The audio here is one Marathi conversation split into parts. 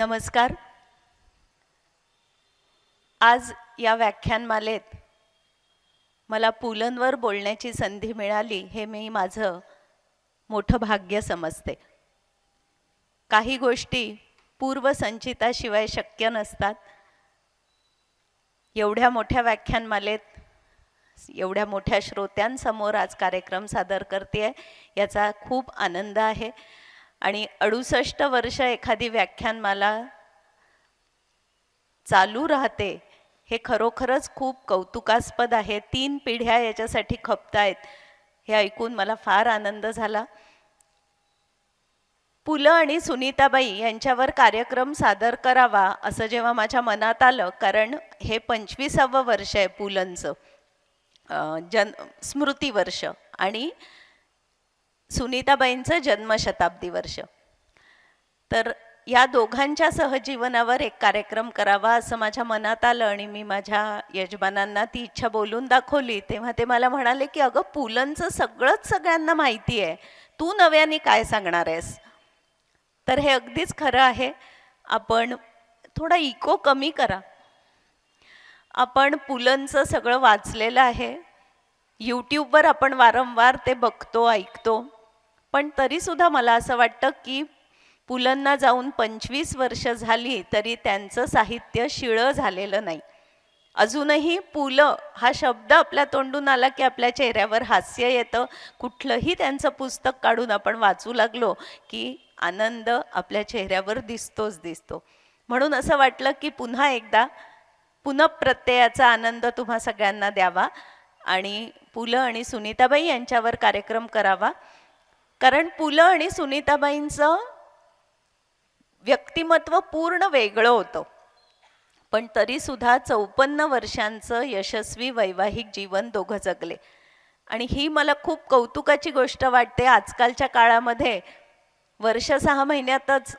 नमस्कार. आज या व्याख्यानमालेत मला पुलंवर बोलण्याची संधी मिळाली हे मी माझं मोठं भाग्य समजते. काही गोष्टी पूर्वसंचिताशिवाय शक्य नसतात. एवढ्या मोठ्या व्याख्यानमालेत एवढ्या मोठ्या श्रोत्यांसमोर आज कार्यक्रम सादर करते याचा खूप आनंद आहे. आणि 68 वर्ष एखादी व्याख्यानमाला चालू राहते हे खरोखरच खूप कौतुकास्पद आहे. 3 पिढ्या याच्यासाठी खपतायत हे ऐकून मला फार आनंद झाला. पु ल आणि सुनीताबाई यांच्यावर कार्यक्रम सादर करावा असं जेव्हा माझ्या मनात आलं, कारण हे 25वं वर्ष आहे पुलंचं स्मृती वर्ष आणि सुनीताबाईंचं जन्मशताब्दी वर्ष, तर या दोघांच्या सहजीवनावर एक कार्यक्रम करावा असं माझ्या मनात आलं. आणि मी माझ्या यजमानांना ती इच्छा बोलून दाखवली. तेव्हा ते मला म्हणाले की अगं पुलंचं सगळंच सगळ्यांना माहिती आहे, तू नव्याने काय सांगणार आहेस. तर हे अगदीच खरं आहे. आपण थोडा इको कमी करा. आपण पुलंचं सगळं वाचलेलं आहे, यूट्यूबवर आपण वारंवार ते बघतो ऐकतो, पण तरीसुद्धा मला असं वाटतं की पुलंना जाऊन 25 वर्ष झाली तरी त्यांचं साहित्य शिळं झालेलं नाही. अजूनही पु ल हा शब्द आपल्या तोंडून आला की आपल्या चेहऱ्यावर हास्य येतं. कुठलंही त्यांचं पुस्तक काढून आपण वाचू लागलो की आनंद आपल्या चेहऱ्यावर दिसतोच दिसतो. म्हणून असं वाटलं की पुन्हा एकदा पुनःप्रत्ययाचा आनंद तुम्हा सगळ्यांना द्यावा आणि पु ल आणि सुनीताबाई यांच्यावर कार्यक्रम करावा. कारण पु ल आणि सुनीताबाईंचं व्यक्तिमत्व पूर्ण वेगळं होतं, पण तरीसुद्धा 54 वर्षांचं यशस्वी वैवाहिक जीवन दोघं जगले. आणि ही मला खूप कौतुकाची गोष्ट वाटते. आजकालच्या काळामध्ये वर्ष 6 महिन्यातच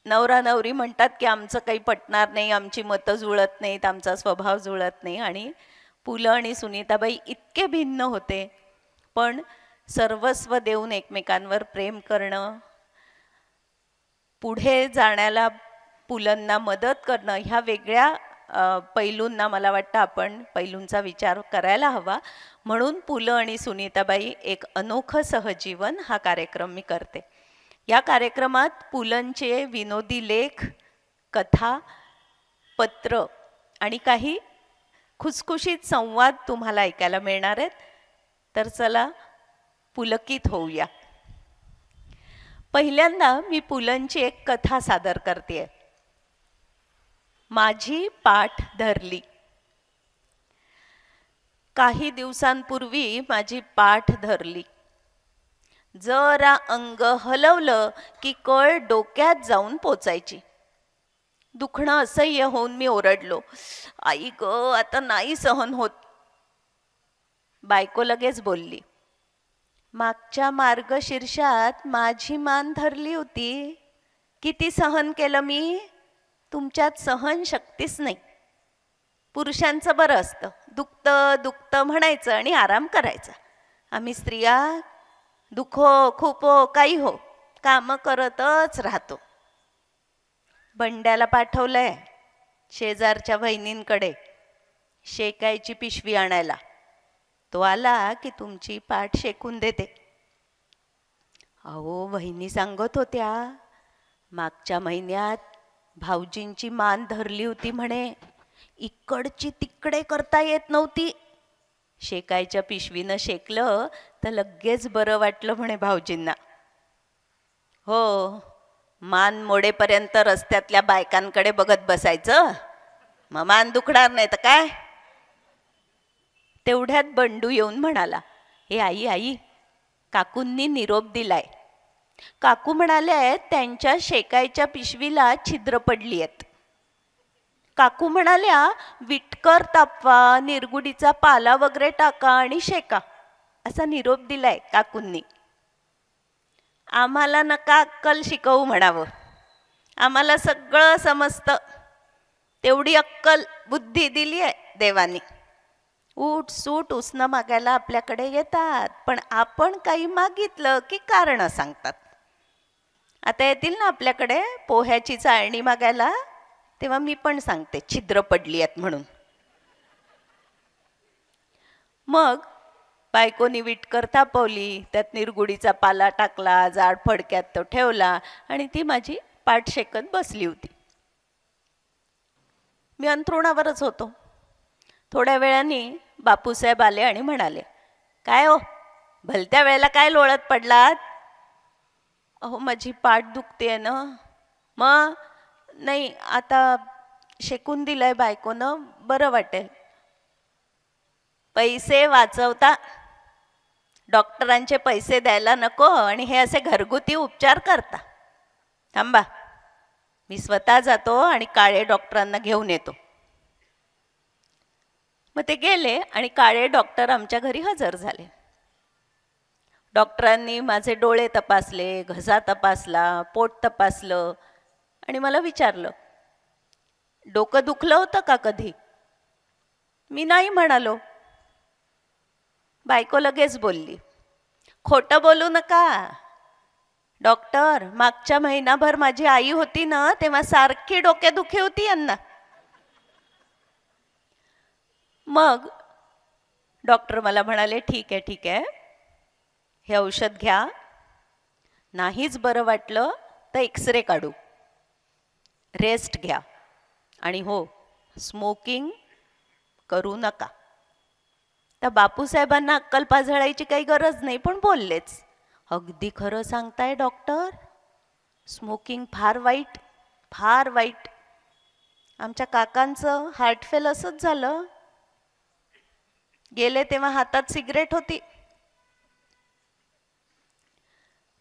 नवरा नवरी म्हणतात की आमचं काही पटणार नाही, आमची मतं जुळत नाहीत, आमचा स्वभाव जुळत नाही. आणि पु ल आणि सुनीताबाई इतके भिन्न होते, पण सर्वस्व देऊन एकमेकांवर प्रेम करणं, पुढे जाण्याला पुलंना मदत करणं, ह्या वेगळ्या पैलूंना मला वाटतं आपण पैलूंचा विचार करायला हवा. म्हणून पु ल आणि सुनीताबाई एक अनोखं सहजीवन हा कार्यक्रम मी करते. या कार्यक्रमात पुलंचे विनोदी लेख, कथा, पत्र आणि काही खुसखुशीत संवाद तुम्हाला ऐकायला मिळणार आहेत. तर चला पुलकित होऊया. पहिल्यांदा मी पुलंची एक कथा सादर करते. माझी पाठ धरली. काही दिवसांपूर्वी माझी पाठ धरली. जरा अंग हलवलं की कळ डोक्यात जाऊन पोचायची. दुखणं असह्य होऊन मी ओरडलो, आई ग, आता नाही सहन होत. बायको लगेच बोलली, मागच्या मार्गशीर्षात माझी मान धरली होती, किती सहन केलं मी. तुमच्यात सहनशक्तीच नाही. पुरुषांचं बरं असतं, दुखतं दुखतं म्हणायचं आणि आराम करायचा. आम्ही स्त्रिया दुखो खूपो काही हो कामं करतच राहतो. बंड्याला पाठवलंय शेजारच्या बहिणींकडे शेकायची पिशवी आणायला. तो आला की तुमची पाठ शेकून देते. अहो, वहिनी सांगत होत्या मागच्या महिन्यात भाऊजींची मान धरली होती म्हणे, इकडची तिकडे करता येत नव्हती. शेकायच्या पिशवीनं शेकलं तर लगेच बरं वाटलं म्हणे भाऊजींना. हो, मान मोडेपर्यंत रस्त्यातल्या बायकांकडे बघत बसायचं, मग मान दुखणार नाही तर काय. तेवढ्यात बंडू येऊन म्हणाला, हे आई आई, काकूंनी निरोप दिलाय. काकू म्हणाले त्यांच्या शेकायच्या पिशवीला छिद्र पडली आहेत. काकू म्हणाल्या विटकर तापवा, निरगुडीचा पाला वगैरे टाका आणि शेका, असा निरोप दिलाय काकूंनी. आम्हाला नका अक्कल शिकवू म्हणावं, आम्हाला सगळं समजतं. तेवढी अक्कल बुद्धी दिली आहे देवानी. ऊट सूट उसनं मागायला आपल्याकडे येतात, पण आपण काही मागितलं की कारण सांगतात. आता येतील ना आपल्याकडे पोह्याची चाळणी मागायला, तेव्हा मी पण सांगते छिद्र पडली आहेत म्हणून. मग बायकोनी विटकर तापवली, त्यात निरगुडीचा पाला टाकला, जाड फडक्यात तो ठेवला आणि ती माझी पाठ शेकत बसली होती. मी अंथरुणावरच होतो. थोड्या वेळाने बापूसाहेब आले आणि म्हणाले, काय हो, भलत्या वेळेला काय लोळत पडलात? अहो माझी पाठ दुखते ना. मग नाही, आता शेकून दिलंय बायकोनं, बरं वाटेल. पैसे वाचवता, डॉक्टरांचे पैसे द्यायला नको आणि हे असे घरगुती उपचार करता. थांबा, मी स्वतः जातो आणि काळे डॉक्टरांना घेऊन येतो. मग ते गेले आणि काळे डॉक्टर आमच्या घरी हजर झाले. डॉक्टरांनी माझे डोळे तपासले, घसा तपासला, पोट तपासलं आणि मला विचारलं, डोकं दुखलं होतं का कधी? मी नाही म्हणालो. बायको लगेच बोलली, खोटं बोलू नका डॉक्टर, मागच्या महिनाभर माझी आई होती ना, तेव्हा सारखी डोकेदुखी होती यांना. मग डॉक्टर मला म्हणाले, ठीक आहे ठीक आहे, हे औषध घ्या, नाहीच बरं वाटलं तर एक्सरे काढू, रेस्ट घ्या आणि हो, स्मोकिंग करू नका. तर बापूसाहेबांना अक्कल पाझळायची काही गरज नाही, पण बोललेच, अगदी खरं सांगताय डॉक्टर, स्मोकिंग फार वाईट, फार वाईट. आमच्या काकांचं हार्टफेल असंच झालं. गेले तेव्हा हातात सिगरेट होती.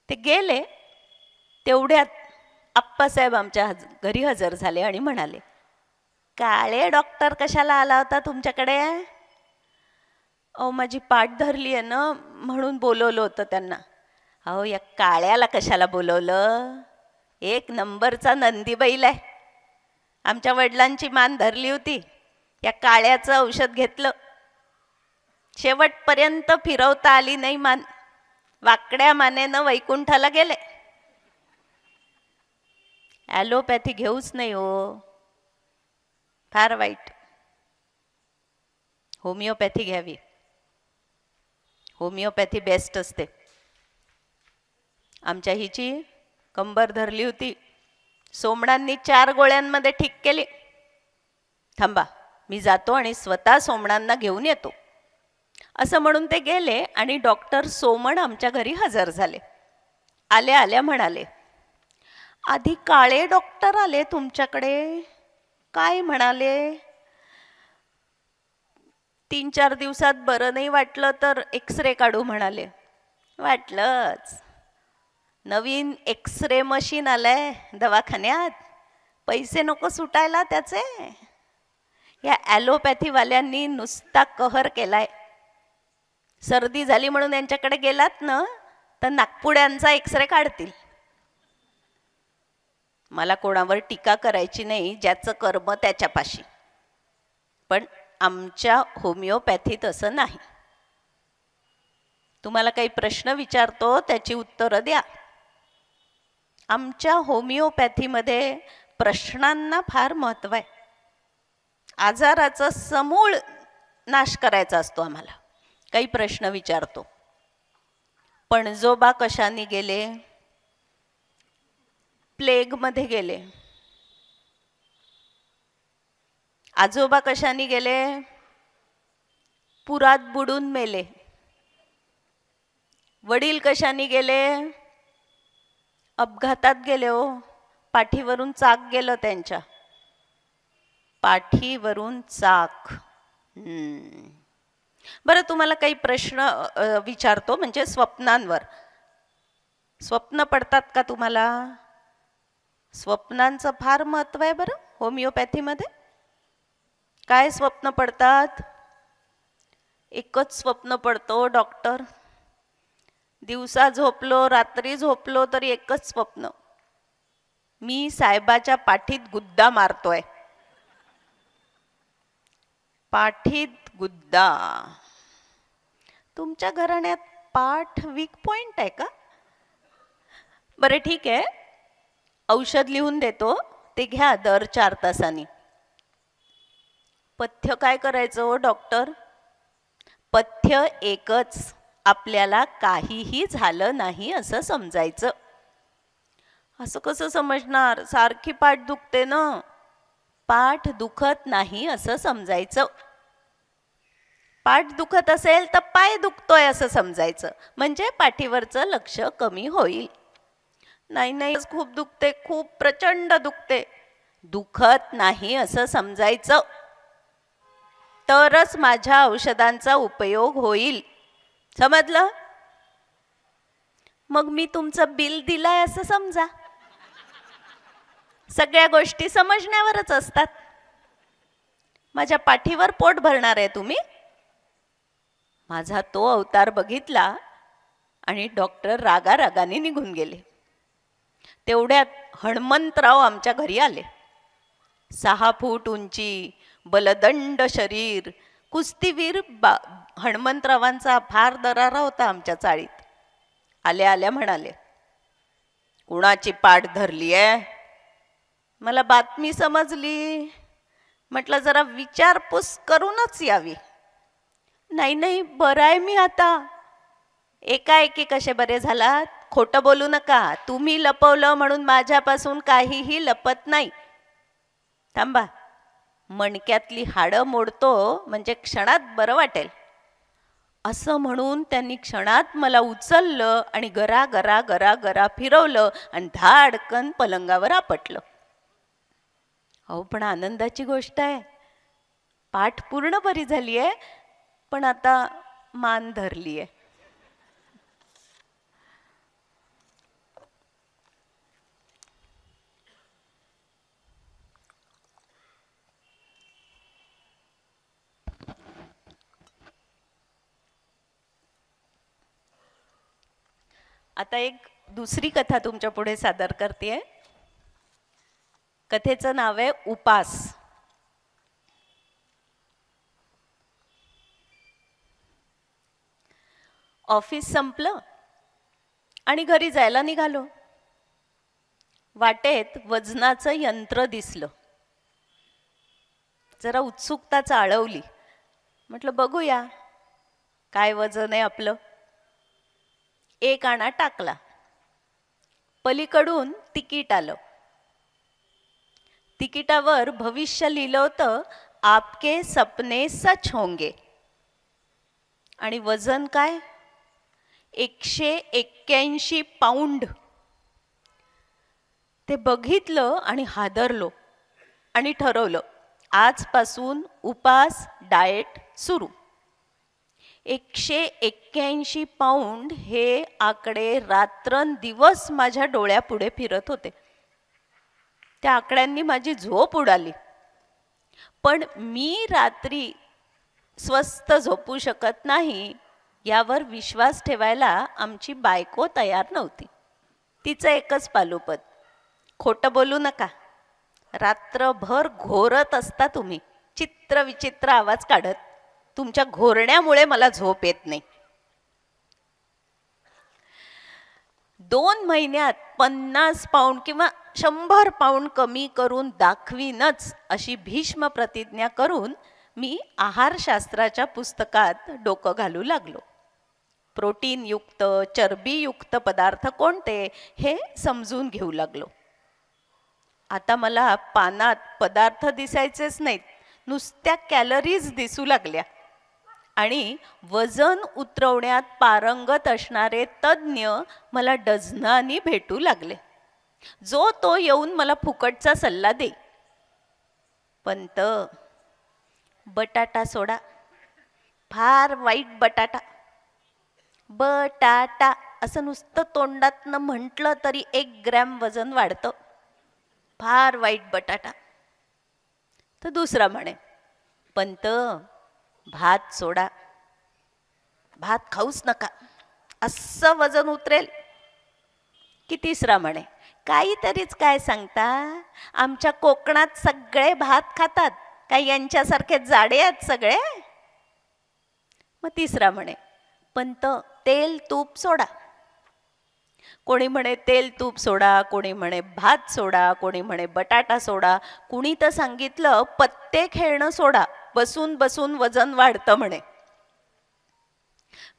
ते गेले तेवढ्यात आप्पासाहेब आमच्या घरी हजर झाले आणि म्हणाले, काळे डॉक्टर कशाला आला होता तुमच्याकडे? अहो माझी पाठ धरली आहे ना, म्हणून बोलवलं होतं त्यांना. अहो या काळ्याला कशाला बोलवलं? एक नंबरचा नंदी बैल आहे. आमच्या वडिलांची मान धरली होती, या काळ्याचं औषध घेतलं, शेवटपर्यंत फिरवता आली नाही मान, वाकड्या मानेनं वैकुंठाला गेले. ॲलोपॅथी घेऊच नाही हो, फार वाईट. होमिओपॅथी घ्यावी, होमिओपॅथी बेस्ट असते. आमच्या हिची कंबर धरली होती, सोमणांनी 4 गोळ्यांमध्ये ठीक केली. थांबा, मी जातो आणि स्वतः सोमणांना घेऊन येतो, असं म्हणून ते गेले आणि डॉक्टर सोमण आमच्या घरी हजर झाले. आल्या आल्या म्हणाले, आधी काळे डॉक्टर आले तुमच्याकडे, काय म्हणाले? 3-4 दिवसात बरं नाही वाटलं तर एक्सरे काढू म्हणाले. वाटलंच, नवीन एक्सरे मशीन आलंय दवाखान्यात, पैसे नको सुटायला त्याचे. या ॲलोपॅथीवाल्यांनी नुसता कहर केलाय. सर्दी झाली म्हणून यांच्याकडे गेलात ना तर नागपुड्यांचा एक्सरे काढतील. मला कोणावर टीका करायची नाही, ज्याचं कर्म त्याच्यापाशी, पण आमच्या होमिओपॅथीत असं नाही. तुम्हाला काही प्रश्न विचारतो त्याची उत्तरं द्या. आमच्या होमिओपॅथीमध्ये प्रश्नांना फार महत्त्व आहे. आजाराचा समूळ नाश करायचा असतो आम्हाला. काही प्रश्न विचारतो, पणजोबा कशाने गेले? प्लेगमध्ये गेले. आजोबा कशाने गेले? पुरात बुडून मेले. वडील कशाने गेले? अपघातात गेले हो, पाठीवरून चाक गेलं त्यांच्या, पाठीवरून चाक. बरं, तुम्हाला काही प्रश्न विचारतो, म्हणजे स्वप्नांवर. स्वप्न पडतात का तुम्हाला? स्वप्नांचं फार महत्त्व आहे बरं होमिओपॅथीमध्ये. काय स्वप्न पडतात? एकच स्वप्न पडतो डॉक्टर, दिवसा झोपलो रात्री झोपलो तरी एकच स्वप्न, मी साहेबाच्या पाठीत गुद्दा मारतोय. पाठीत गुद्दा. तुमच्या घराण्यात पाठ वीक पॉइंट आहे का? बरं ठीक आहे, औषध लिहून देतो, ते घ्या दर 4 तासांनी. पथ्य काय करायचं हो डॉक्टर? पथ्य एकच, आपल्याला काहीही झालं नाही असं समजायचं. असं कसं समजणार? सारखी पाठ दुखते ना. पाठ दुखत नाही असं समजायचं. पाठ दुखत असेल तर पाय दुखतोय असं समजायचं, म्हणजे पाठीवरचं लक्ष कमी होईल. नाही नाही, खूप दुखते, खूप प्रचंड दुखते, दुखत नाही असं समजायचं, तरच माझ्या औषधांचा उपयोग होईल. समजलं? मग मी तुमचं बिल दिलंय असं समजा. सगळ्या गोष्टी समजण्यावरच असतात. माझ्या पाठीवर पोट भरणार आहे तुम्ही? माझा तो अवतार बघितला आणि डॉक्टर रागारागाने निघून गेले. तेवढ्यात हनुमंतराव आमच्या घरी आले. 6 फूट उंची, बलदंड शरीर, कुस्तीवीर हनुमंतरावांचा फार दरारा होता आमच्या चाळीत. आल्या आल्या म्हणाले, कुणाची पाठ धरली आहे? मला बातमी समजली. म्हटलं जरा विचारपूस करूनच यावी. नाही नाही, बरं आहे मी आता. एकाएकी कसे बरे झालात? खोटं बोलू नका. तुम्ही लपवलं म्हणून माझ्यापासून काहीही लपत नाही. थांबा, मणक्यातली हाडं मोडतो म्हणजे क्षणात बरं वाटेल. असं म्हणून त्यांनी क्षणात मला उचललं आणि गरा गरा गरा गरा फिरवलं आणि धाडकन पलंगावर आपटलं. अहो, पण आनंदाची गोष्ट आहे, पाठ पूर्ण बरी झाली आहे, पण आता मान धरली आहे. आता एक दुसरी कथा तुमच्या पुढे सादर करते. कथेचं नाव आहे उपास. ऑफिस संपलं आणि घरी जायला निघालो. वाटेत वजनाचं यंत्र दिसलं. जरा उत्सुकता चाळवली. म्हटलं बघूया काय वजन आहे आपलं. 1 आणा टाकला. पलीकडून तिकीट आलं. तिकिटावर भविष्य लिहिलं होतं, आपके सपने सच होंगे. आणि वजन काय? 181 पाऊंड. ते बघितलं आणि हादरलो आणि ठरवलं, आजपासून उपास डाएट सुरू. 181 पाऊंड हे आकडे रात्रंदिवस माझ्या डोळ्यापुढे फिरत होते. त्या आकड्यांनी माझी झोप उडाली. पण मी रात्री स्वस्त झोपू शकत नाही यावर विश्वास ठेवायला आमची बायको तयार नव्हती. तिचं एकच पालुपद, खोटं बोलू नका. रात्रभर घोरत असता तुम्ही, चित्र विचित्र आवाज काढत. तुमच्या घोरण्यामुळे मला झोप येत नाही. 2 महिन्यात 50 पाऊंड किंवा 100 पाऊंड कमी करून दाखवीनच अशी भीष्म प्रतिज्ञा करून मी आहारशास्त्राच्या पुस्तकात डोकं घालू लागलो. प्रोटीनयुक्त, चरबीयुक्त पदार्थ कोणते हे समजून घेऊ लागलो. आता मला पानात पदार्थ दिसायचेच नाहीत, नुसत्या कॅलरीज दिसू लागल्या. आणि वजन उतरवण्यात पारंगत असणारे तज्ज्ञ मला डझनानी भेटू लागले. जो तो येऊन मला फुकटचा सल्ला दे. पंत, बटाटा सोडा, फार वाईट बटाटा. बटाटा असं नुसतं तोंडातनं म्हटलं तरी 1 ग्रॅम वजन वाढतं. फार वाईट बटाटा. तर दुसरा म्हणे, पंत, भात सोडा, भात खाऊच नका, असं वजन उतरेल. की तिसरा म्हणे, काहीतरीच काय सांगता, आमच्या कोकणात सगळे भात खातात, काय यांच्यासारखे जाडे आहेत सगळे. मग तिसरा म्हणे, पंत, तेल तूप सोडा. कोणी म्हणे तेल तूप सोडा, कोणी म्हणे भात सोडा, कोणी म्हणे बटाटा सोडा, कुणी तर सांगितलं पत्ते खेळणं सोडा, बसून बसून वजन वाढतं म्हणे.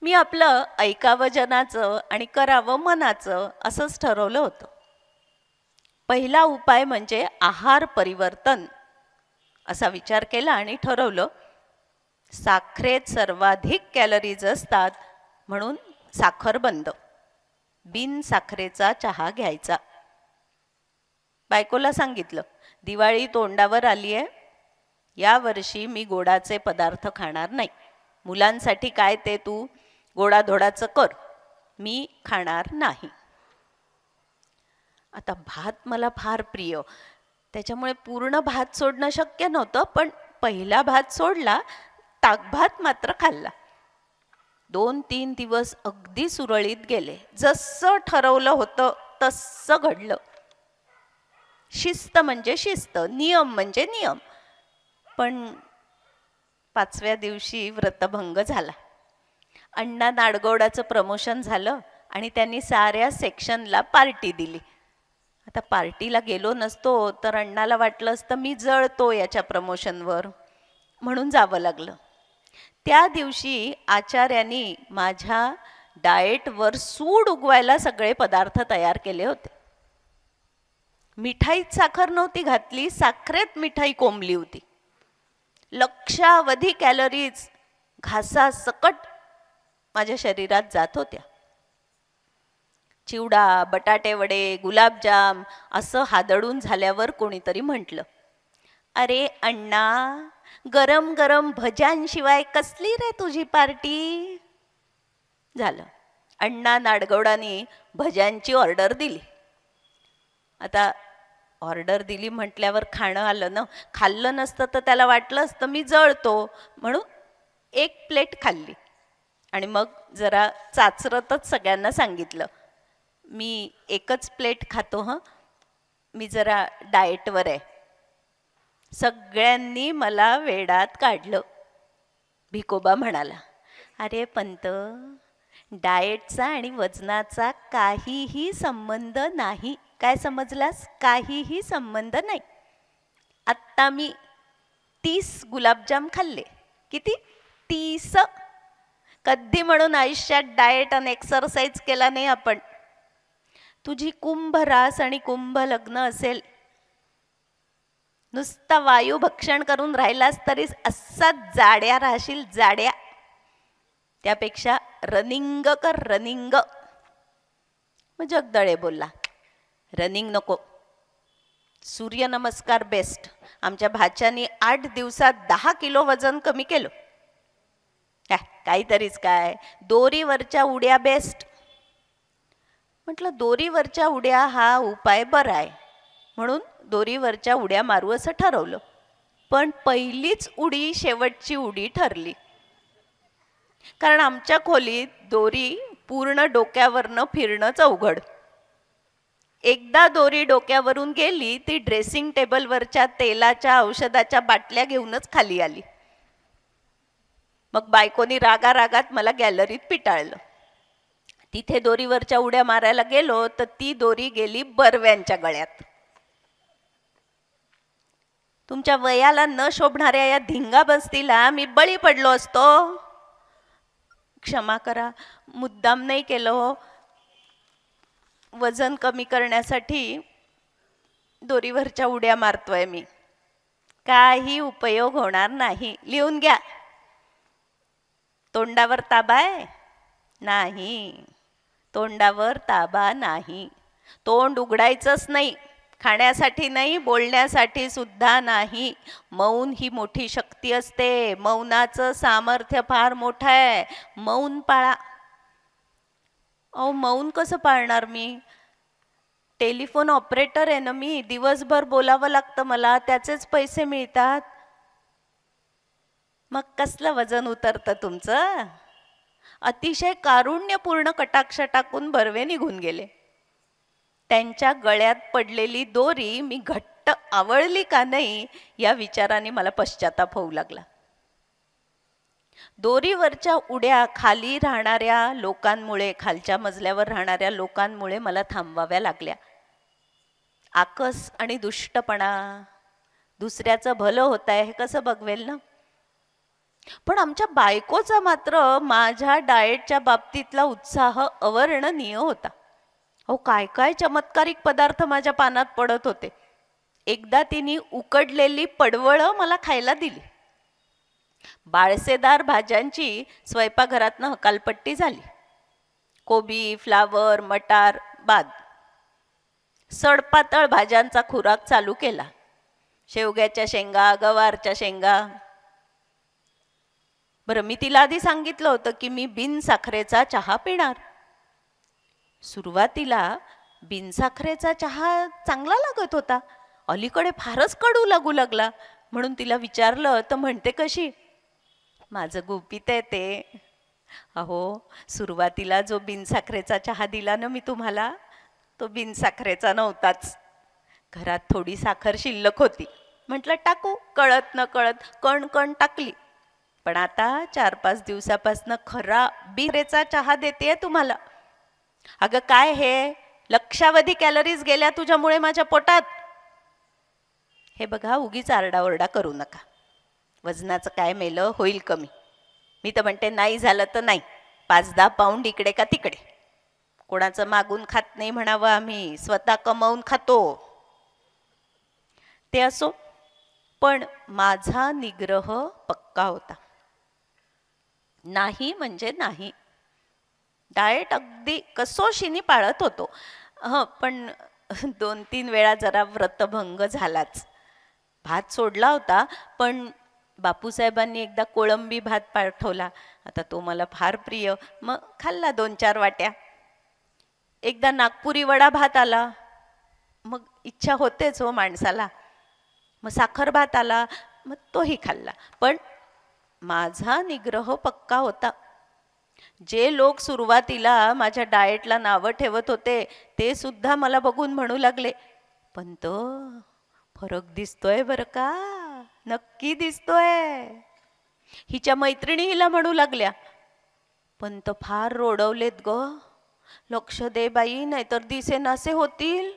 मी आपलं ऐकावं जनाचं आणि करावं मनाचं असंच ठरवलं होतं. पहिला उपाय म्हणजे आहार परिवर्तन असा विचार केला आणि ठरवलं साखरेत सर्वाधिक कॅलरीज असतात म्हणून साखर बंद, बिन साखरेचा चहा घ्यायचा. बायकोला सांगितलं दिवाळी तोंडावर आली आहे, यावर्षी मी गोडाचे पदार्थ खाणार नाही. मुलांसाठी काय ते तू गोडाधोडाचं कर, मी खाणार नाही. आता भात मला फार प्रिय, त्याच्यामुळे पूर्ण भात सोडणं शक्य नव्हतं, पण पहिला भात सोडला, ताकभात मात्र खाल्ला. 2-3 दिवस अगदी सुरळीत गेले. जसं ठरवलं होतं तसं घडलं. शिस्त म्हणजे शिस्त, नियम म्हणजे नियम. पण 5व्या दिवशी व्रतभंग झाला. अण्णा नाडगौडाचं प्रमोशन झालं आणि त्यांनी साऱ्या सेक्शनला पार्टी दिली. आता पार्टीला गेलो नसतो तर अण्णाला वाटलं असतं मी जळतो याच्या प्रमोशनवर, म्हणून जावं लागलं. त्या दिवशी आचार्यांनी माझ्या डाएटवर सूड उगवायला सगळे पदार्थ तयार केले होते. मिठाईत साखर नव्हती घातली, साखरेत मिठाई कोंबली होती. लक्षावधी कॅलरीज घासासकट माझ्या शरीरात जात होत्या. चिवडा, बटाटे वडे, गुलाबजाम असं हादळून झाल्यावर कोणीतरी म्हटलं, अरे अण्णा, गरम गरम भज्यांशिवाय कसली रे तुझी पार्टी. झालं, अण्णा नाडगौडांनी भज्यांची ऑर्डर दिली. आता ऑर्डर दिली म्हटल्यावर खाणं आलं ना. खाल्लं नसतं तर त्याला वाटलं असतं मी जळतो, म्हणून 1 प्लेट खाल्ली आणि मग जरा चाचरतच सगळ्यांना सांगितलं मी 1च प्लेट खातो हं, मी जरा डाएटवर आहे. सगळ्यांनी मला वेडात काढलं. भिकोबा म्हणाला, अरे पंत, डाएटचा आणि वजनाचा काहीही संबंध नाही. काय समजलास? काहीही संबंध नाही. आत्ता मी 30 गुलाबजाम खाल्ले. किती? 30. कधी म्हणून आयुष्यात डाएट आणि एक्सरसाइज केला नाही आपण. तुझी कुंभ रास आणि कुंभ लग्न असेल, नुसता वायू भक्षण करून राहिलास तरी असाच जाड्या राहशील, जाड्या. त्यापेक्षा रनिंग कर, रनिंग. मग जगदळे बोलला, रनिंग नको, सूर्यनमस्कार बेस्ट. आमच्या भाच्यानी 8 दिवसात 10 किलो वजन कमी केलं. काहीतरीच काय, दोरीवरच्या उड्या बेस्ट. म्हटलं दोरीवरच्या उड्या हा उपाय बरा आहे, म्हणून दोरीवरच्या उड्या मारू असं ठरवलं. पण पहिलीच उडी शेवटची उडी ठरली, कारण आमच्या खोलीत दोरी पूर्ण डोक्यावरनं फिरणंच अवघड. एकदा दोरी डोक्यावरून गेली ती ड्रेसिंग टेबलवरच्या तेलाच्या औषधाच्या बाटल्या घेऊनच खाली आली. मग बायकोनी रागारागात मला गॅलरीत पिटाळलं. तिथे दोरीवरच्या उड्या मारायला गेलो तर ती दोरी गेली बरव्यांच्या गळ्यात. तुमच्या वयाला न शोभणाऱ्या या धिंगा बसतीला मी बळी पडलो असतो. क्षमा करा, मुद्दाम नाही केलं हो. वजन कमी करण्यासाठी दोरीवरच्या उड्या मारतोय मी. काही उपयोग होणार नाही. लिहून घ्या. तोंडावर ताबा आहे? नाही, तोंडावर ताबा नाही. तोंड उघडायचंच नाही, खाण्यासाठी नाही, बोलण्यासाठी सुद्धा नाही. मौन ही मोठी शक्ती असते. मौनाचं सामर्थ्य फार मोठं आहे. मौन पाळा. अहो, मौन कसं पाळणार मी? टेलिफोन ऑपरेटर आहे ना मी, दिवसभर बोलावं लागतं मला, त्याचेच पैसे मिळतात. मग कसलं वजन उतरतं तुमचं? अतिशय कारुण्यपूर्ण कटाक्ष टाकून बर्वे निघून गेले. त्यांच्या गळ्यात पडलेली दोरी मी घट्ट आवळली का नाही या विचाराने मला पश्चाताप होऊ लागला. दोरीवरच्या उड्या खाली राहणाऱ्या लोकांमुळे, खालच्या मजल्यावर राहणाऱ्या लोकांमुळे मला थांबवाव्या लागल्या. आकस आणि दुष्टपणा, दुसऱ्याचं भलं होत आहे हे कसं बघवेल ना. पण आमच्या बायकोचा मात्र माझ्या डाएटच्या बाबतीतला उत्साह अवर्णनीय होता. हो, काय काय चमत्कारिक पदार्थ माझ्या पानात पडत होते. एकदा तिने उकडलेली पडवळं मला खायला दिली. बाळसेदार भाज्यांची स्वयंपाकघरातनं हकालपट्टी झाली. कोबी, फ्लावर, मटार बाद. सडपातळ भाज्यांचा खुराक चालू केला. शेवग्याच्या शेंगा, गवारच्या शेंगा. बरं, मी तिला आधी सांगितलं होतं की मी बिनसाखरेचा चहा पिणार. सुरुवातीला बिनसाखरेचा चहा चांगला लागत होता, अलीकडे फारच कडू लागू लागला. म्हणून तिला विचारलं तर म्हणते कशी, माझं गुपित आहे ते. अहो, सुरुवातीला जो बिनसाखरेचा चहा दिला ना मी तुम्हाला, तो बिनसाखरेचा नव्हताच. घरात थोडी साखर शिल्लक होती. म्हटलं टाकू, कळत न कळत कण कण टाकली. पण आता 4-5 दिवसापासून खरा बिनसाखरेचा चहा देते तुम्हाला. अगं काय हे, लक्षावधी कॅलरीज गेल्या तुझ्यामुळे माझ्या पोटात. हे बघा, उगीच आरडाओरडा करू नका. वजनाचं काय मेलं, होईल कमी. मी तर म्हणते नाही झालं तर नाही, 5-10 पाऊंड इकडे का तिकडे. कोणाचं मागून खात नाही म्हणावं आम्ही, स्वतः कमावून खातो. ते असो, पण माझा निग्रह पक्का होता. नाही म्हणजे नाही. डाएट अगदी कसोशीने पाळत होतो. पण 2-3 वेळा जरा व्रतभंग झालाच. भात सोडला होता, पण बापूसाहेबांनी एकदा कोळंबी भात पाठवला. आता तो मला फार प्रिय, मग खाल्ला 2-4 वाट्या. एकदा नागपुरी वडा भात आला, मग इच्छा होतेच हो माणसाला. मग साखर भात आला, मग तोही खाल्ला. पण माझा निग्रह पक्का होता. जे लोक सुरुवातीला माझ्या डाएटला नावं ठेवत होते ते सुद्धा मला बघून म्हणू लागले, पण तो फरक दिसतोय बरं का, नक्की दिसतोय. हिच्या मैत्रिणी हिला म्हणू लागल्या, पण तो फार रोडवलेत ग, लक्ष दे बाई, नाहीतर दिसेनासे होतील.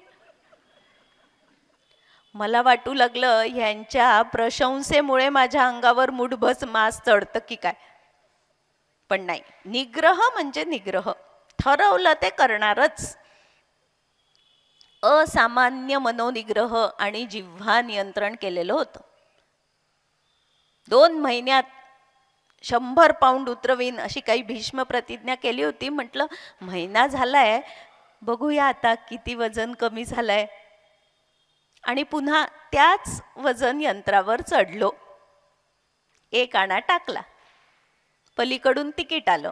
मला वाटू लागलं ह्यांच्या प्रशंसेमुळे माझ्या अंगावर मुठभस मास चढतं की काय. पण नाही, निग्रह म्हणजे निग्रह. ठरवलं ते करणारच. असामान्य मनोनिग्रह आणि जिव्हा नियंत्रण केलेलं होतं. 2 महिन्यात 100 पाऊंड उतरवीन अशी काही भीष्म प्रतिज्ञा केली होती. म्हटलं महिना झालाय, बघूया आता किती वजन कमी झालंय. आणि पुन्हा त्याच वजन यंत्रावर चढलो. 1 आणा टाकला. पलीकडून तिकीट आलं.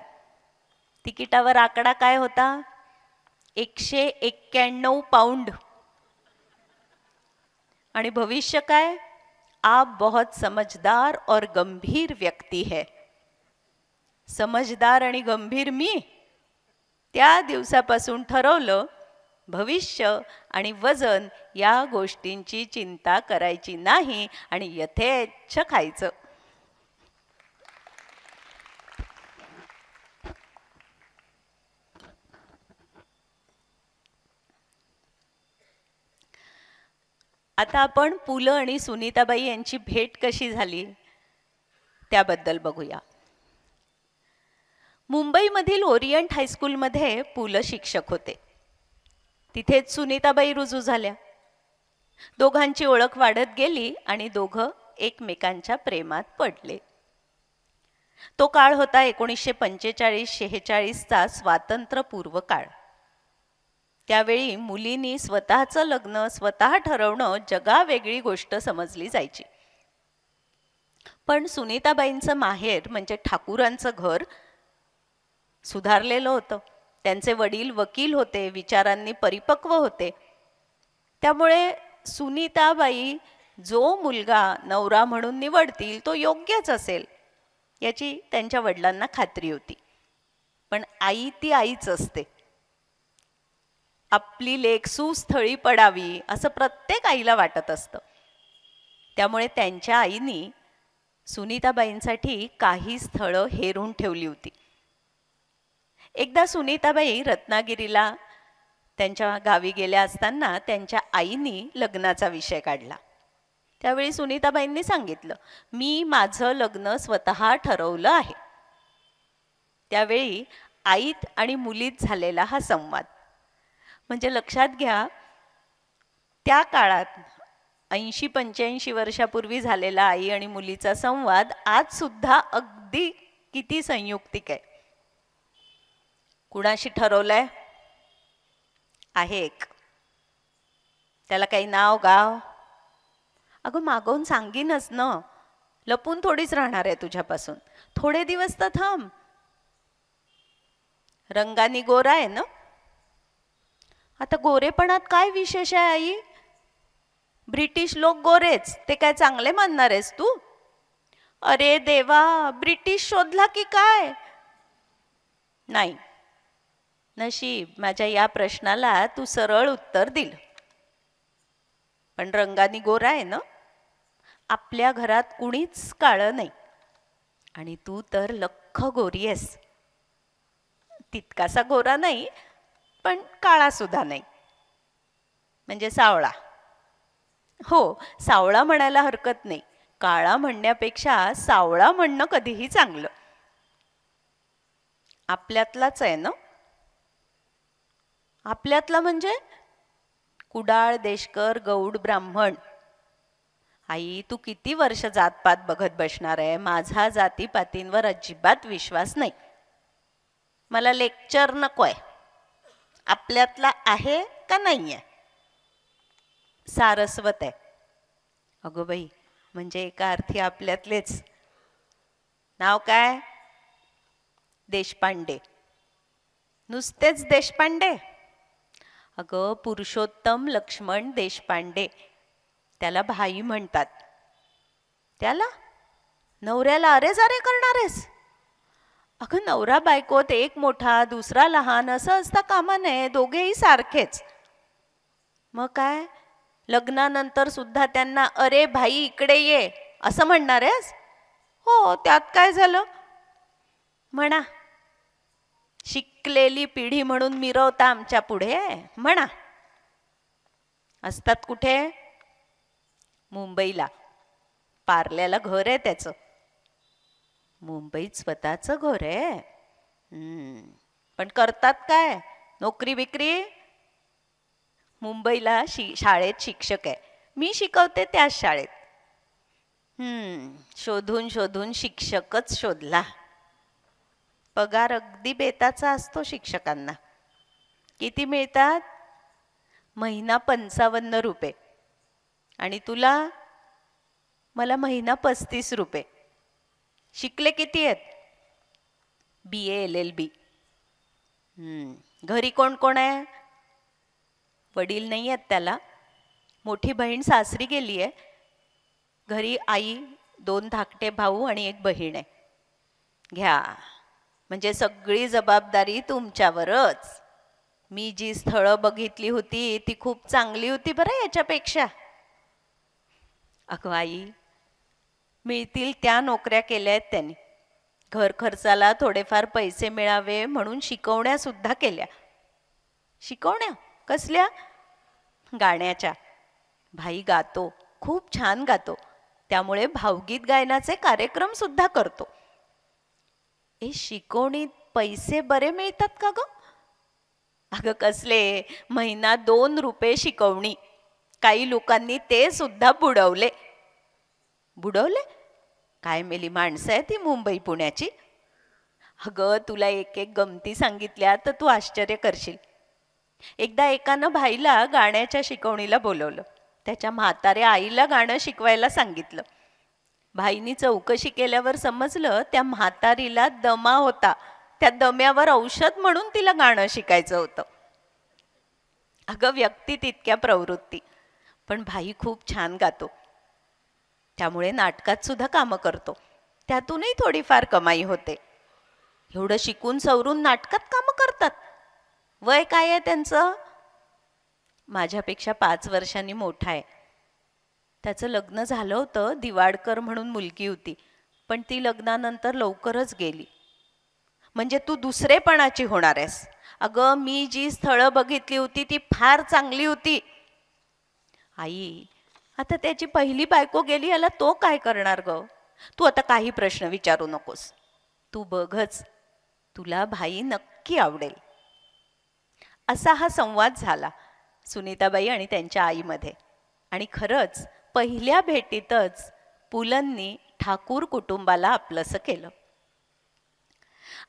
तिकिटावर आकडा काय होता, 191 पाऊंड. आणि भविष्य काय, आप बहुत समझदार और गंभीर व्यक्ती है. समझदार आणि गंभीर मी. त्या दिवसापासून ठरवलं, भविष्य आणि वजन या गोष्टींची चिंता करायची नाही आणि यथेच्छ खायचं. आता आपण पु ल आणि सुनीताबाई यांची भेट कशी झाली त्याबद्दल बघूया. मुंबईमधील ओरिएंट हायस्कूलमध्ये पु ल शिक्षक होते. तिथेच सुनीताबाई रुजू झाल्या. दोघांची ओळख वाढत गेली आणि दोघं एकमेकांच्या प्रेमात पडले. तो काळ होता 1945-46चा स्वातंत्र्यपूर्व काळ. त्यावेळी मुलींनी स्वतःचं लग्न स्वतः ठरवणं जगावेगळी गोष्ट समजली जायची. पण सुनीताबाईंचं माहेर म्हणजे ठाकूरांचं घर सुधारलेलं होतं. त्यांचे वडील वकील होते, विचारांनी परिपक्व होते. त्यामुळे सुनीताबाई जो मुलगा नवरा म्हणून निवडतील तो योग्यच असेल याची त्यांच्या वडिलांना खात्री होती. पण आई ती आईच असते. आपली लेक सुस्थळी पडावी असं प्रत्येक आईला वाटत असतं. त्यामुळे त्यांच्या आईनी सुनीताबाईंसाठी काही स्थळं हेरून ठेवली होती. एकदा सुनीताबाई रत्नागिरीला त्यांच्या गावी गेल्या असताना त्यांच्या आईनी लग्नाचा विषय काढला. त्यावेळी सुनीताबाईंनी सांगितलं, मी माझं लग्न स्वतः ठरवलं आहे. त्यावेळी आईत आणि मुलीत झालेला हा संवाद, म्हणजे लक्षात घ्या, त्या काळात 80-85 वर्षापूर्वी झालेला आई आणि मुलीचा संवाद आज सुद्धा अगदी किती संयुक्तिक आहे. कुणाशी ठरवलंय? आहे एक, त्याला काही नाव गाव? अगं मागवून सांगीनच ना, लपून थोडीच राहणार आहे तुझ्यापासून. थोडे दिवस तर थांब. रंगानी गोरा आहे ना? आता गोरेपणात काय विशेष आहे आई? ब्रिटिश लोक गोरेच, ते काय चांगले मानणार आहेस तू? अरे देवा, ब्रिटिश शोधला की काय? नाही, नशीब माझ्या या प्रश्नाला तू सरळ उत्तर दिलं. पण रंगानी गोरा आहे ना? आपल्या घरात कुणीच काळं नाही, आणि तू तर लख्ख गोरी आहेस. तितकासा गोरा नाही, पण काळा सुद्धा नाही, म्हणजे सावळा. हो, सावळा म्हणायला हरकत नाही. काळा म्हणण्यापेक्षा सावळा म्हणणं कधीही चांगलं. आपल्यातलाच आहे ना? आपल्यातला म्हणजे कुडाळ, देशकर, गौड, ब्राह्मण. आई, तू किती वर्ष जातपात बघत बसणार आहे? माझा जातीपातींवर अजिबात विश्वास नाही. मला लेक्चर नकोय. आपल्यातला आहे का नाही आहे? सारस्वत आहे. अगो बाई, म्हणजे एका अर्थी आपल्यातलेच. नाव काय? देशपांडे. नुसतेच देशपांडे? अगं, पुरुषोत्तम लक्ष्मण देशपांडे. त्याला भाई म्हणतात. त्याला नवऱ्याला अरे जारे करणारेस? अगं, नवरा बायकोत एक मोठा दुसरा लहान असं असता कामा नये, दोघेही सारखेच. मग काय, लग्नानंतर सुद्धा त्यांना अरे भाई इकडे ये असं म्हणणार आहेस? हो, त्यात काय झालं? म्हणा. शिकलेली पिढी म्हणून मिरवता आमच्या पुढे, म्हणा. असतात कुठे? मुंबईला. पार्ल्याला घर आहे त्याचं. मुंबईत स्वतःचं घर आहे. पण करतात काय? नोकरी बिकरी? मुंबईला शाळेत शिक्षक आहे. मी शिकवते त्याच शाळेत. शोधून शोधून शिक्षकच शोधला. पगार अगदी बेताचा असतो शिक्षकांना. किती मिळतात? महिना 55 रुपये. आणि तुला? मला महिना 35 रुपये. शिकले किती आहेत? BA LLB. घरी कोण कोण आहे? वडील नाही आहेत त्याला. मोठी बहीण सासरी गेली आहे. घरी आई, 2 धाकटे भाऊ आणि एक बहीण आहे. घ्या, म्हणजे सगळी जबाबदारी तुमच्यावरच. मी जी स्थळं बघितली होती ती खूप चांगली होती बरं याच्यापेक्षा. अगं आई, मिळतील त्या नोकऱ्या केल्या आहेत त्यांनी. घर खर्चाला थोडेफार पैसे मिळावे म्हणून शिकवण्या सुद्धा केल्या. शिकवण्या कसल्या? गाण्याच्या. भाई गातो, खूप छान गातो. त्यामुळे भावगीत गायनाचे कार्यक्रम सुद्धा करतो. शिकवणीत पैसे बरे मिळतात का ग? अगं कसले, महिना 2 रुपये शिकवणी. काही लोकांनी ते सुद्धा बुडवले. बुडवले? काय मेली माणसं आहे ती मुंबई पुण्याची. अगं, तुला एक एक गमती सांगितल्या तर तू आश्चर्य करशील. एकदा एकानं भाईला गाण्याच्या शिकवणीला बोलवलं. त्याच्या म्हाताऱ्या आईला गाणं शिकवायला सांगितलं. भाईनी चौकशी केल्यावर समजलं त्या म्हातारीला दमा होता. त्या दम्यावर औषध म्हणून तिला गाणं शिकायचं होतं. अगं, व्यक्ती तितक्या प्रवृत्ती. पण भाई खूप छान गातो. त्यामुळे नाटकात सुद्धा कामं करतो. त्यातूनही थोडीफार कमाई होते. एवढं शिकून सवरून नाटकात कामं करतात. वय काय आहे त्यांचं? माझ्यापेक्षा 5 वर्षांनी मोठा आहे. त्याचं लग्न झालं होतं. दिवाडकर म्हणून मुलगी होती. पण ती लग्नानंतर लवकरच गेली. म्हणजे तू दुसरेपणाची होणार आहेस. अगं, मी जी स्थळं बघितली होती ती फार चांगली होती. आई, आता त्याची पहिली बायको गेली, याला तो काय करणार ग? तू आता काही प्रश्न विचारू नकोस. तू बघच, तुला भाई नक्की आवडेल. असा हा संवाद झाला सुनीताबाई आणि त्यांच्या आईमध्ये. आणि खरंच पहिल्या भेटीतच पुलंनी ठाकूर कुटुंबाला आपलंसं केलं.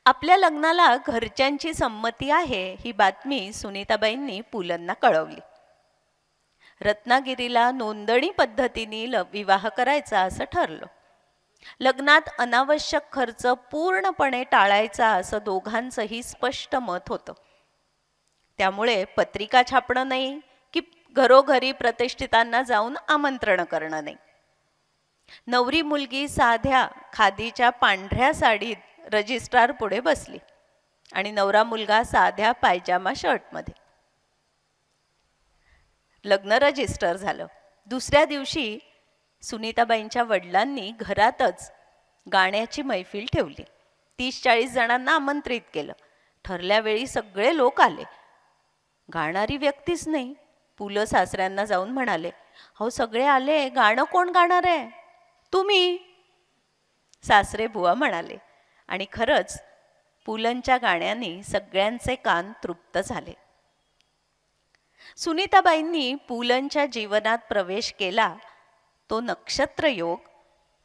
आपल्या लग्नाला घरच्यांची संमती आहे ही बातमी सुनीताबाईंनी पुलंना कळवली. रत्नागिरीला नोंदणी पद्धतीने विवाह करायचा असं ठरलं. लग्नात अनावश्यक खर्च पूर्णपणे टाळायचा असं दोघांचंही स्पष्ट मत होतं. त्यामुळे पत्रिका छापणं नाही की घरोघरी प्रतिष्ठितांना जाऊन आमंत्रण करणं नाही. नवरी मुलगी साध्या खादीच्या पांढऱ्या साडीत रजिस्ट्रार पुढे बसली आणि नवरा मुलगा साध्या पायजामा शर्टमध्ये. लग्न रजिस्टर झालं. दुसऱ्या दिवशी सुनीताबाईंच्या वडिलांनी घरातच गाण्याची मैफिल ठेवली. 30-40 जणांना आमंत्रित केलं. ठरल्या वेळी सगळे लोक आले. गाणारी व्यक्तीच नाही. पुलं सासऱ्यांना जाऊन म्हणाले, अहो सगळे आले, गाणं कोण गाणार आहे? तुम्ही. सासरे बुवा म्हणाले. आणि खरंच पुलंच्या गाण्याने सगळ्यांचे कान तृप्त झाले. सुनीताबाईंनी पुलंच्या जीवनात प्रवेश केला तो नक्षत्र योग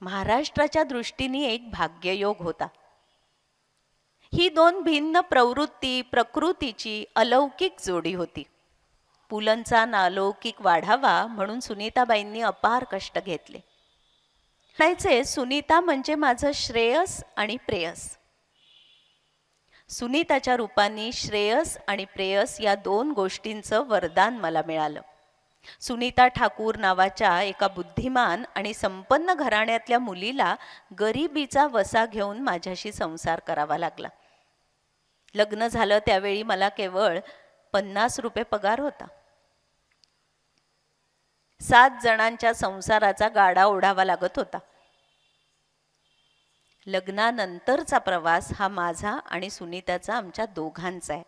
महाराष्ट्राच्या दृष्टीने एक भाग्ययोग होता. ही दोन भिन्न प्रवृत्ती प्रकृतीची अलौकिक जोडी होती. पुलंचा नालौकिक वाढावा म्हणून सुनीताबाईंनी अपार कष्ट घेतले. म्हणायचे, सुनीता म्हणजे माझं श्रेयस आणि प्रेयस. सुनीताच्या रूपाने श्रेयस आणि प्रेयस या दोन गोष्टींचं वरदान मला मिळालं. सुनीता ठाकूर नावाच्या एका बुद्धिमान आणि संपन्न घराण्यातल्या मुलीला गरिबीचा वसा घेऊन माझ्याशी संसार करावा लागला. लग्न झालं त्यावेळी मला केवळ 50 रुपये पगार होता. 7 जणांच्या संसाराचा गाडा ओढावा लागत होता. लग्नानंतरचा प्रवास हा माझा आणि सुनीताचा आमच्या दोघांचा आहे.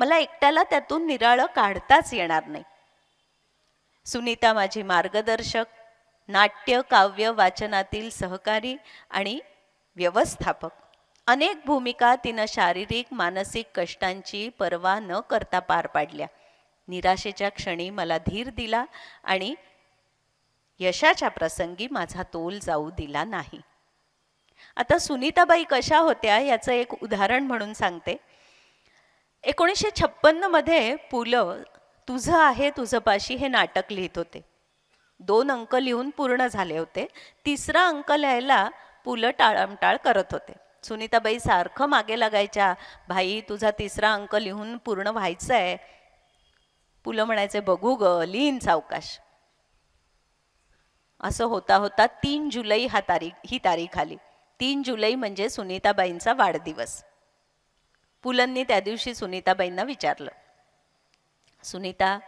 मला एकट्याला त्यातून निराळं काढताच येणार नाही. सुनीता माझी मार्गदर्शक, नाट्य काव्य वाचनातील सहकारी आणि व्यवस्थापक. अनेक भूमिका तिनं शारीरिक मानसिक कष्टांची पर्वा न करता पार पाडल्या. निराशेच्या क्षणी मला धीर दिला आणि यशाच्या प्रसंगी माझा तोल जाऊ दिला नाही. आता सुनीताबाई कशा होत्या याचं एक उदाहरण म्हणून सांगते. 1956 मध्ये पुलं तुझं आहे तुझं पाशी हे नाटक लिहित होते. 2 अंक लिहून पूर्ण झाले होते. 3रा अंक लिहायला पुलं टाळमटाळ करत होते. सुनीताबाई सारखं मागे लागायच्या, भाई तुझा 3रा अंक लिहून पूर्ण व्हायचं आहे. पुलं म्हणायचे, बघू ग, लिहीन सावकाश. असं होता होता 3 जुलै ही तारीख आली. 3 जुलै म्हणजे सुनीताबाईंचा वाढदिवस. पुलंनी त्या दिवशी सुनीताबाईंना विचारलं, सुनीता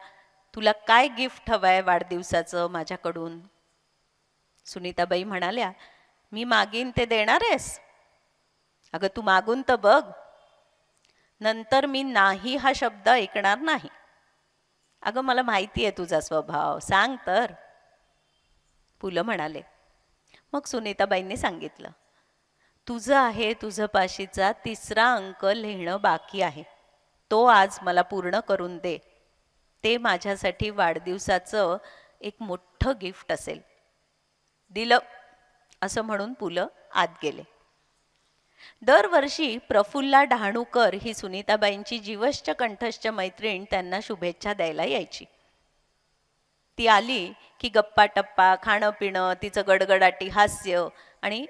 तुला काय गिफ्ट हवंय वाढदिवसाचं माझ्याकडून? सुनीताबाई म्हणाल्या, मी मागीन ते देणार आहेस? अगं तू मागून तर बघ, नंतर मी नाही हा शब्द ऐकणार नाही. अगं मला माहिती आहे तुझा स्वभाव, सांग तर. पुलं म्हणाले. मग सुनीताबाईंनी सांगितलं, तुझं आहे तुझं पाशीचा 3रा अंक लिहिणं बाकी आहे. तो आज मला पूर्ण करून दे. ते माझ्यासाठी वाढदिवसाचं एक मोठं गिफ्ट असेल. दिलं असं म्हणून पुलं आत गेले. दरवर्षी प्रफुल्ला डहाणूकर ही सुनीताबाईंची जीवश्च कंठश्च मैत्रीण त्यांना शुभेच्छा द्यायला यायची. ती आली की गप्पा टप्पा, खाणं पिणं, तिचं गडगडाटी हास्य आणि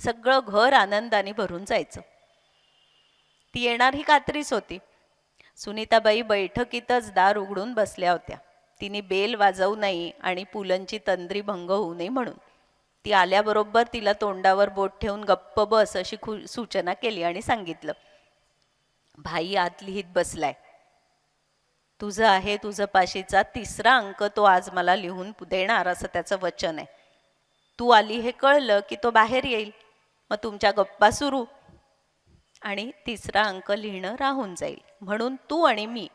सगळं घर आनंदाने भरून जायचं. ती येणार ही खात्रीच होती. सुनीताबाई बैठकीतच दार उघडून बसल्या होत्या. तिने बेल वाजवू नये आणि पुलंची तंद्री भंग होऊ नये म्हणून. ती आल्याबरोबर तिला तोंडावर बोट ठेवून गप्प बस अशी सूचना केली आणि सांगितलं, भाई आत लिहित बसलाय. तुझं आहे तुझं पाशीचा 3रा अंक तो आज मला लिहून देणार असं त्याचं वचन आहे. तू आली हे कळलं की तो बाहेर येईल. मग तुमच्या गप्पा सुरू आणि तिसरा अंक लिहिणं राहून जाईल. म्हणून तू आणि मी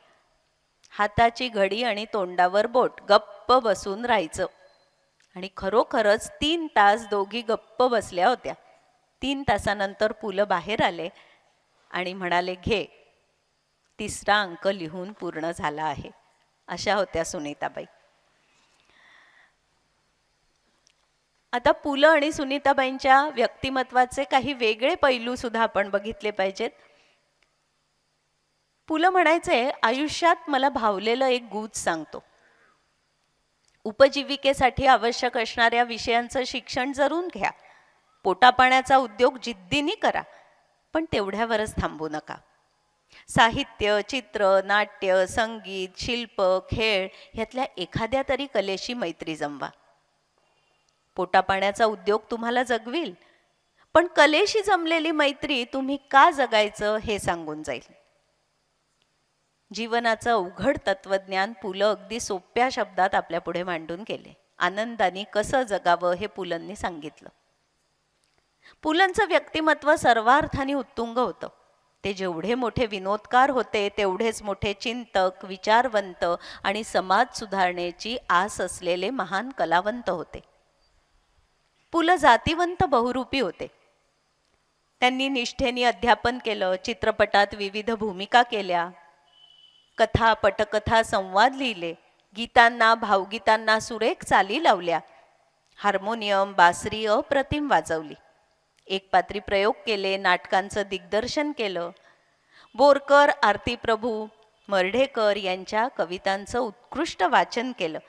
हाताची घडी आणि तोंडावर बोट गप्प बसून राहायचं. आणि खरोखरच 3 तास दोघी गप्प बसल्या होत्या. 3 तासानंतर पु ल बाहेर आले आणि म्हणाले, घे, तिसरा अंक लिहून पूर्ण झाला आहे. अशा होत्या सुनीताबाई. आता पु ल आणि सुनीताबाईंच्या व्यक्तिमत्वाचे काही वेगळे पैलू सुद्धा आपण बघितले पाहिजेत. पु ल म्हणायचे, आयुष्यात मला भावलेलं एक गूढ सांगतो. उपजीविकेसाठी आवश्यक असणाऱ्या विषयांचं शिक्षण जरूर घ्या. पोटापाण्याचा उद्योग जिद्दीने करा, पण तेवढ्यावरच थांबू नका. साहित्य, चित्र, नाट्य, संगीत, शिल्प, खेळ ह्यातल्या एखाद्या तरी कलेशी मैत्री जमवा. पोटापाण्याचा उद्योग तुम्हाला जगविल, पण कलेशी जमलेली मैत्री तुम्ही का जगायचं हे सांगून जाईल. जीवनाचं अवघड तत्वज्ञान पु ल अगदी सोप्या शब्दात आपल्या पुढे मांडून गेले. आनंदाने कसं जगावं हे पुलंनी सांगितलं. पुलंचं व्यक्तिमत्व सर्वार्थाने उत्तुंग होतं. ते जेवढे मोठे विनोदकार होते तेवढेच मोठे चिंतक, विचारवंत आणि समाज सुधारणेची आस असलेले महान कलावंत होते. पु ल जातिवंत बहुरूपी होते. त्यांनी निष्ठेने अध्यापन केलं, चित्रपटात विविध भूमिका केल्या, कथा, पटकथा, संवाद लिहिले, गीतांना, भावगीतांना सुरेख चाली लावल्या, हार्मोनियम, बासरी अप्रतिम वाजवली, एकपात्री प्रयोग केले, नाटकांचं दिग्दर्शन केलं. बोरकर, आरती प्रभू, मर्ढेकर यांच्या कवितांचं उत्कृष्ट वाचन केलं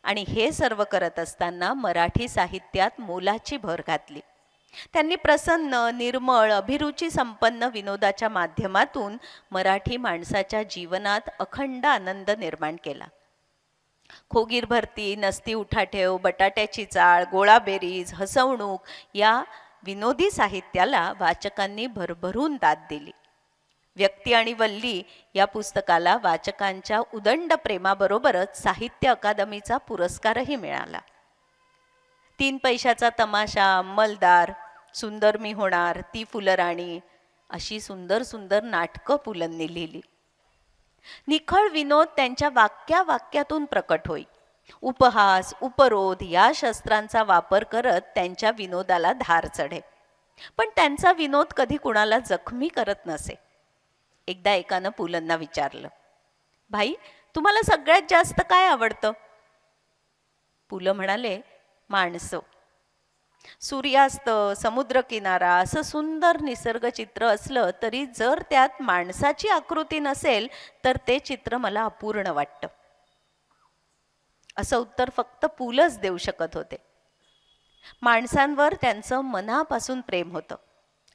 आणि हे सर्व करत असताना मराठी साहित्यात मोलाची भर घातली. त्यांनी प्रसन्न, निर्मळ, अभिरुची संपन्न विनोदाच्या माध्यमातून मराठी माणसाच्या जीवनात अखंड आनंद निर्माण केला. खोगीर भरती, नसती उठाठेव, बटाट्याची चाळ, गोळाबेरीज, हसवणूक या विनोदी साहित्याला वाचकांनी भरभरून दाद दिली. व्यक्ती आणि वल्ली या पुस्तकाला वाचकांच्या उदंड प्रेमाबरोबरच साहित्य अकादमीचा पुरस्कारही मिळाला. 3 पैशाचा तमाशा, अंमलदार, सुंदर मी होणार, ती फुलराणी अशी सुंदर सुंदर नाटकं पुलंनी लिहिली. निखळ विनोद त्यांच्या वाक्यातून प्रकट होई. उपहास, उपरोध या शस्त्रांचा वापर करत त्यांच्या विनोदाला धार चढे. पण त्यांचा विनोद कधी कुणाला जखमी करत नसे. एकदा एकानं पुलंना विचारलं, भाई, तुम्हाला सगळ्यात जास्त काय आवडतं? पु ल म्हणाले, माणसं. सूर्यास्त, समुद्रकिनारा असं सुंदर निसर्ग चित्र असलं तरी जर त्यात माणसाची आकृती नसेल तर ते चित्र मला अपूर्ण वाटतं. असं उत्तर फक्त पु लच देऊ शकत होते. माणसांवर त्यांचं मनापासून प्रेम होतं.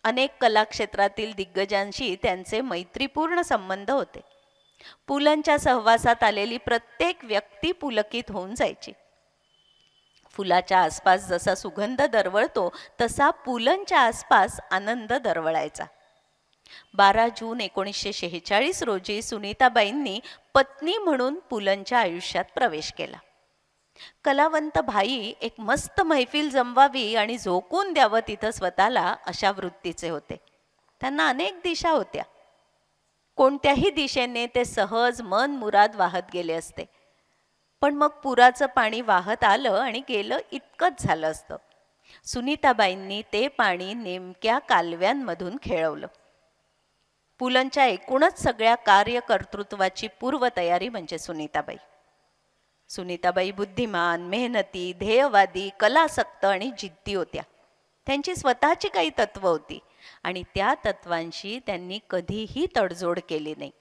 अनेक कलाक्षेत्रातील दिग्गजांशी त्यांचे मैत्रीपूर्ण संबंध होते. पुलंच्या सहवासात आलेली प्रत्येक व्यक्ती पुलकित होऊन जायची. फुलाच्या आसपास जसा सुगंध दरवळतो तसा पुलंच्या आसपास आनंद दरवळायचा. 12 जून 1946 रोजी सुनीताबाईंनी पत्नी म्हणून पुलंच्या आयुष्यात प्रवेश केला. कलावंत भाई एक मस्त मैफिल जमवावी आणि झोकून द्यावं तिथं स्वतःला अशा वृत्तीचे होते. त्यांना अनेक दिशा होत्या. कोणत्याही दिशेने ते सहज मन मुराद वाहत गेले असते. पण मग पुराचं पाणी वाहत आलं आणि गेलं इतकंच झालं असतं. सुनीताबाईंनी ते पाणी नेमक्या कालव्यांमधून खेळवलं. पुलंच्या एकूणच सगळ्या कार्यकर्तृत्वाची पूर्वतयारी म्हणजे सुनीताबाई. सुनीताबाई बुद्धिमान, मेहनती, ध्येयवादी, कलासक्त आणि जिद्दी होत्या. त्यांची स्वतःची काही तत्व होती आणि त्या तत्वांशी त्यांनी कधीही तडजोड केली नाही.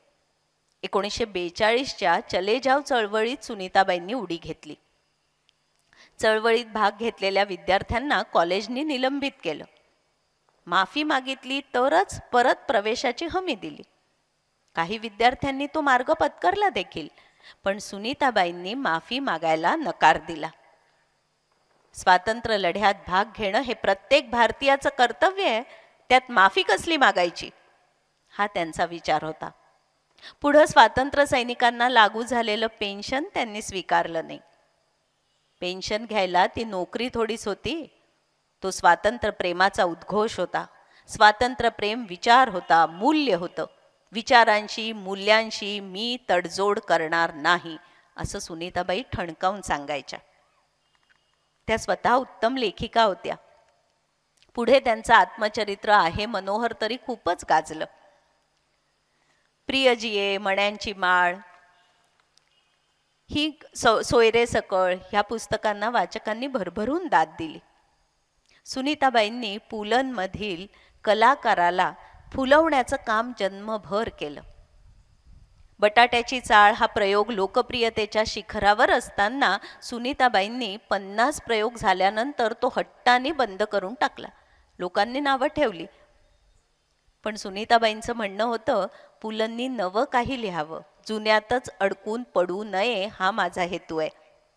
1942च्या चले जाव चळवळीत सुनीताबाईंनी उडी घेतली. चळवळीत भाग घेतलेल्या विद्यार्थ्यांना कॉलेजनी निलंबित केलं. माफी मागितली तरच परत प्रवेशाची हमी दिली. काही विद्यार्थ्यांनी तो मार्ग पत्करला देखील, पण सुनीताबाईंनी माफी मागायला नकार दिला. स्वातंत्र्य लढ्यात भाग घेणं हे प्रत्येक भारतीयाचं कर्तव्य आहे, त्यात माफी कसली मागायची, हा त्यांचा विचार होता. पुढं स्वातंत्र्य सैनिकांना लागू झालेलं पेन्शन त्यांनी स्वीकारलं नाही. पेन्शन घ्यायला ती नोकरी थोडीच होती, तो स्वातंत्र्य प्रेमाचा उद्घोष होता. स्वातंत्र्य प्रेम विचार होता, मूल्य होतं. विचारांशी मूल्यांशी मी तडजोड करणार नाही, असं सुनीताबाई ठणकावून सांगायच्या. त्या स्वतः उत्तम लेखिका होत्या. पुढे त्यांचं आत्मचरित्र आहे मनोहर तरी खूपच गाजलं. प्रियजिये, मण्यांची माळ, ही सोयरे सकळ ह्या पुस्तकांना वाचकांनी भरभरून दाद दिली. सुनीताबाईंनी पुलंमधील कलाकाराला फुलवण्याचं काम जन्मभर केलं. बटाट्याची चाळ हा प्रयोग लोकप्रियतेच्या शिखरावर असताना सुनीताबाईंनी 50 प्रयोग झाल्यानंतर तो हट्टाने बंद करून टाकला. लोकांनी नावं ठेवली, पण सुनीताबाईंचं म्हणणं होतं, पुलंनी नवं काही लिहावं, जुन्यातच अडकून पडू नये, हा माझा हेतू आहे.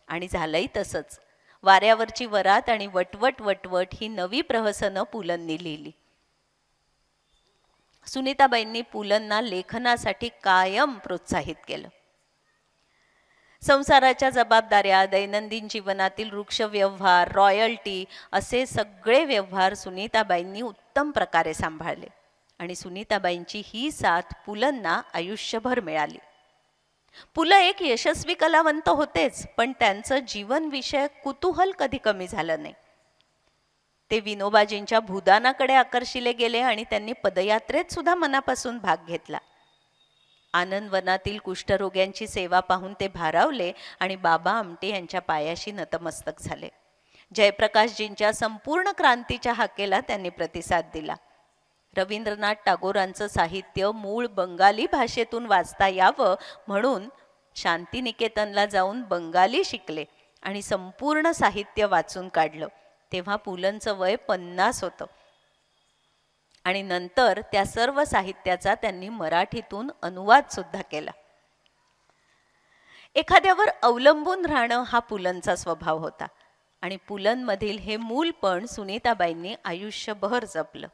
आणि झालंही तसंच. वाऱ्यावरची वरात आणि वटवट वटवट ही नवी प्रहसनं पुलंनी लिहिली. सुनीताबाईंनी पुलंना लेखनासाठी कायम प्रोत्साहित केलं. संसाराच्या जबाबदाऱ्या, दैनंदिन जीवनातील वृक्ष व्यवहार, रॉयल्टी असे सगळे व्यवहार सुनीताबाईंनी उत्तम प्रकारे सांभाळले. आणि सुनीताबाईंची ही साथ पुलंना आयुष्यभर मिळाली. पुलं एक यशस्वी कलावंत होतेच, पण त्यांचं जीवनविषयक कुतूहल कधी कमी झालं नाही. ते विनोबाजींच्या भूदानाकडे आकर्षिले गेले आणि त्यांनी पदयात्रेत सुद्धा मनापासून भाग घेतला. आनंदवनातील कुष्ठरोग्यांची सेवा पाहून ते भारावले आणि बाबा आमटे यांच्या पायाशी नतमस्तक झाले. जयप्रकाशजींच्या संपूर्ण क्रांतीच्या हाकेला त्यांनी प्रतिसाद दिला. रवींद्रनाथ टागोरांचं साहित्य मूळ बंगाली भाषेतून वाचता यावं म्हणून शांतिनिकेतनला जाऊन बंगाली शिकले आणि संपूर्ण साहित्य वाचून काढलं. तेव्हा पुलंचं वय 50 होतं आणि नंतर त्या सर्व साहित्याचा त्यांनी मराठीतून अनुवाद सुद्धा केला. एखाद्यावर अवलंबून राहणं हा पुलंचा स्वभाव होता आणि पुलंमधील हे मूलपण सुनीताबाईंनी आयुष्यभर जपलं.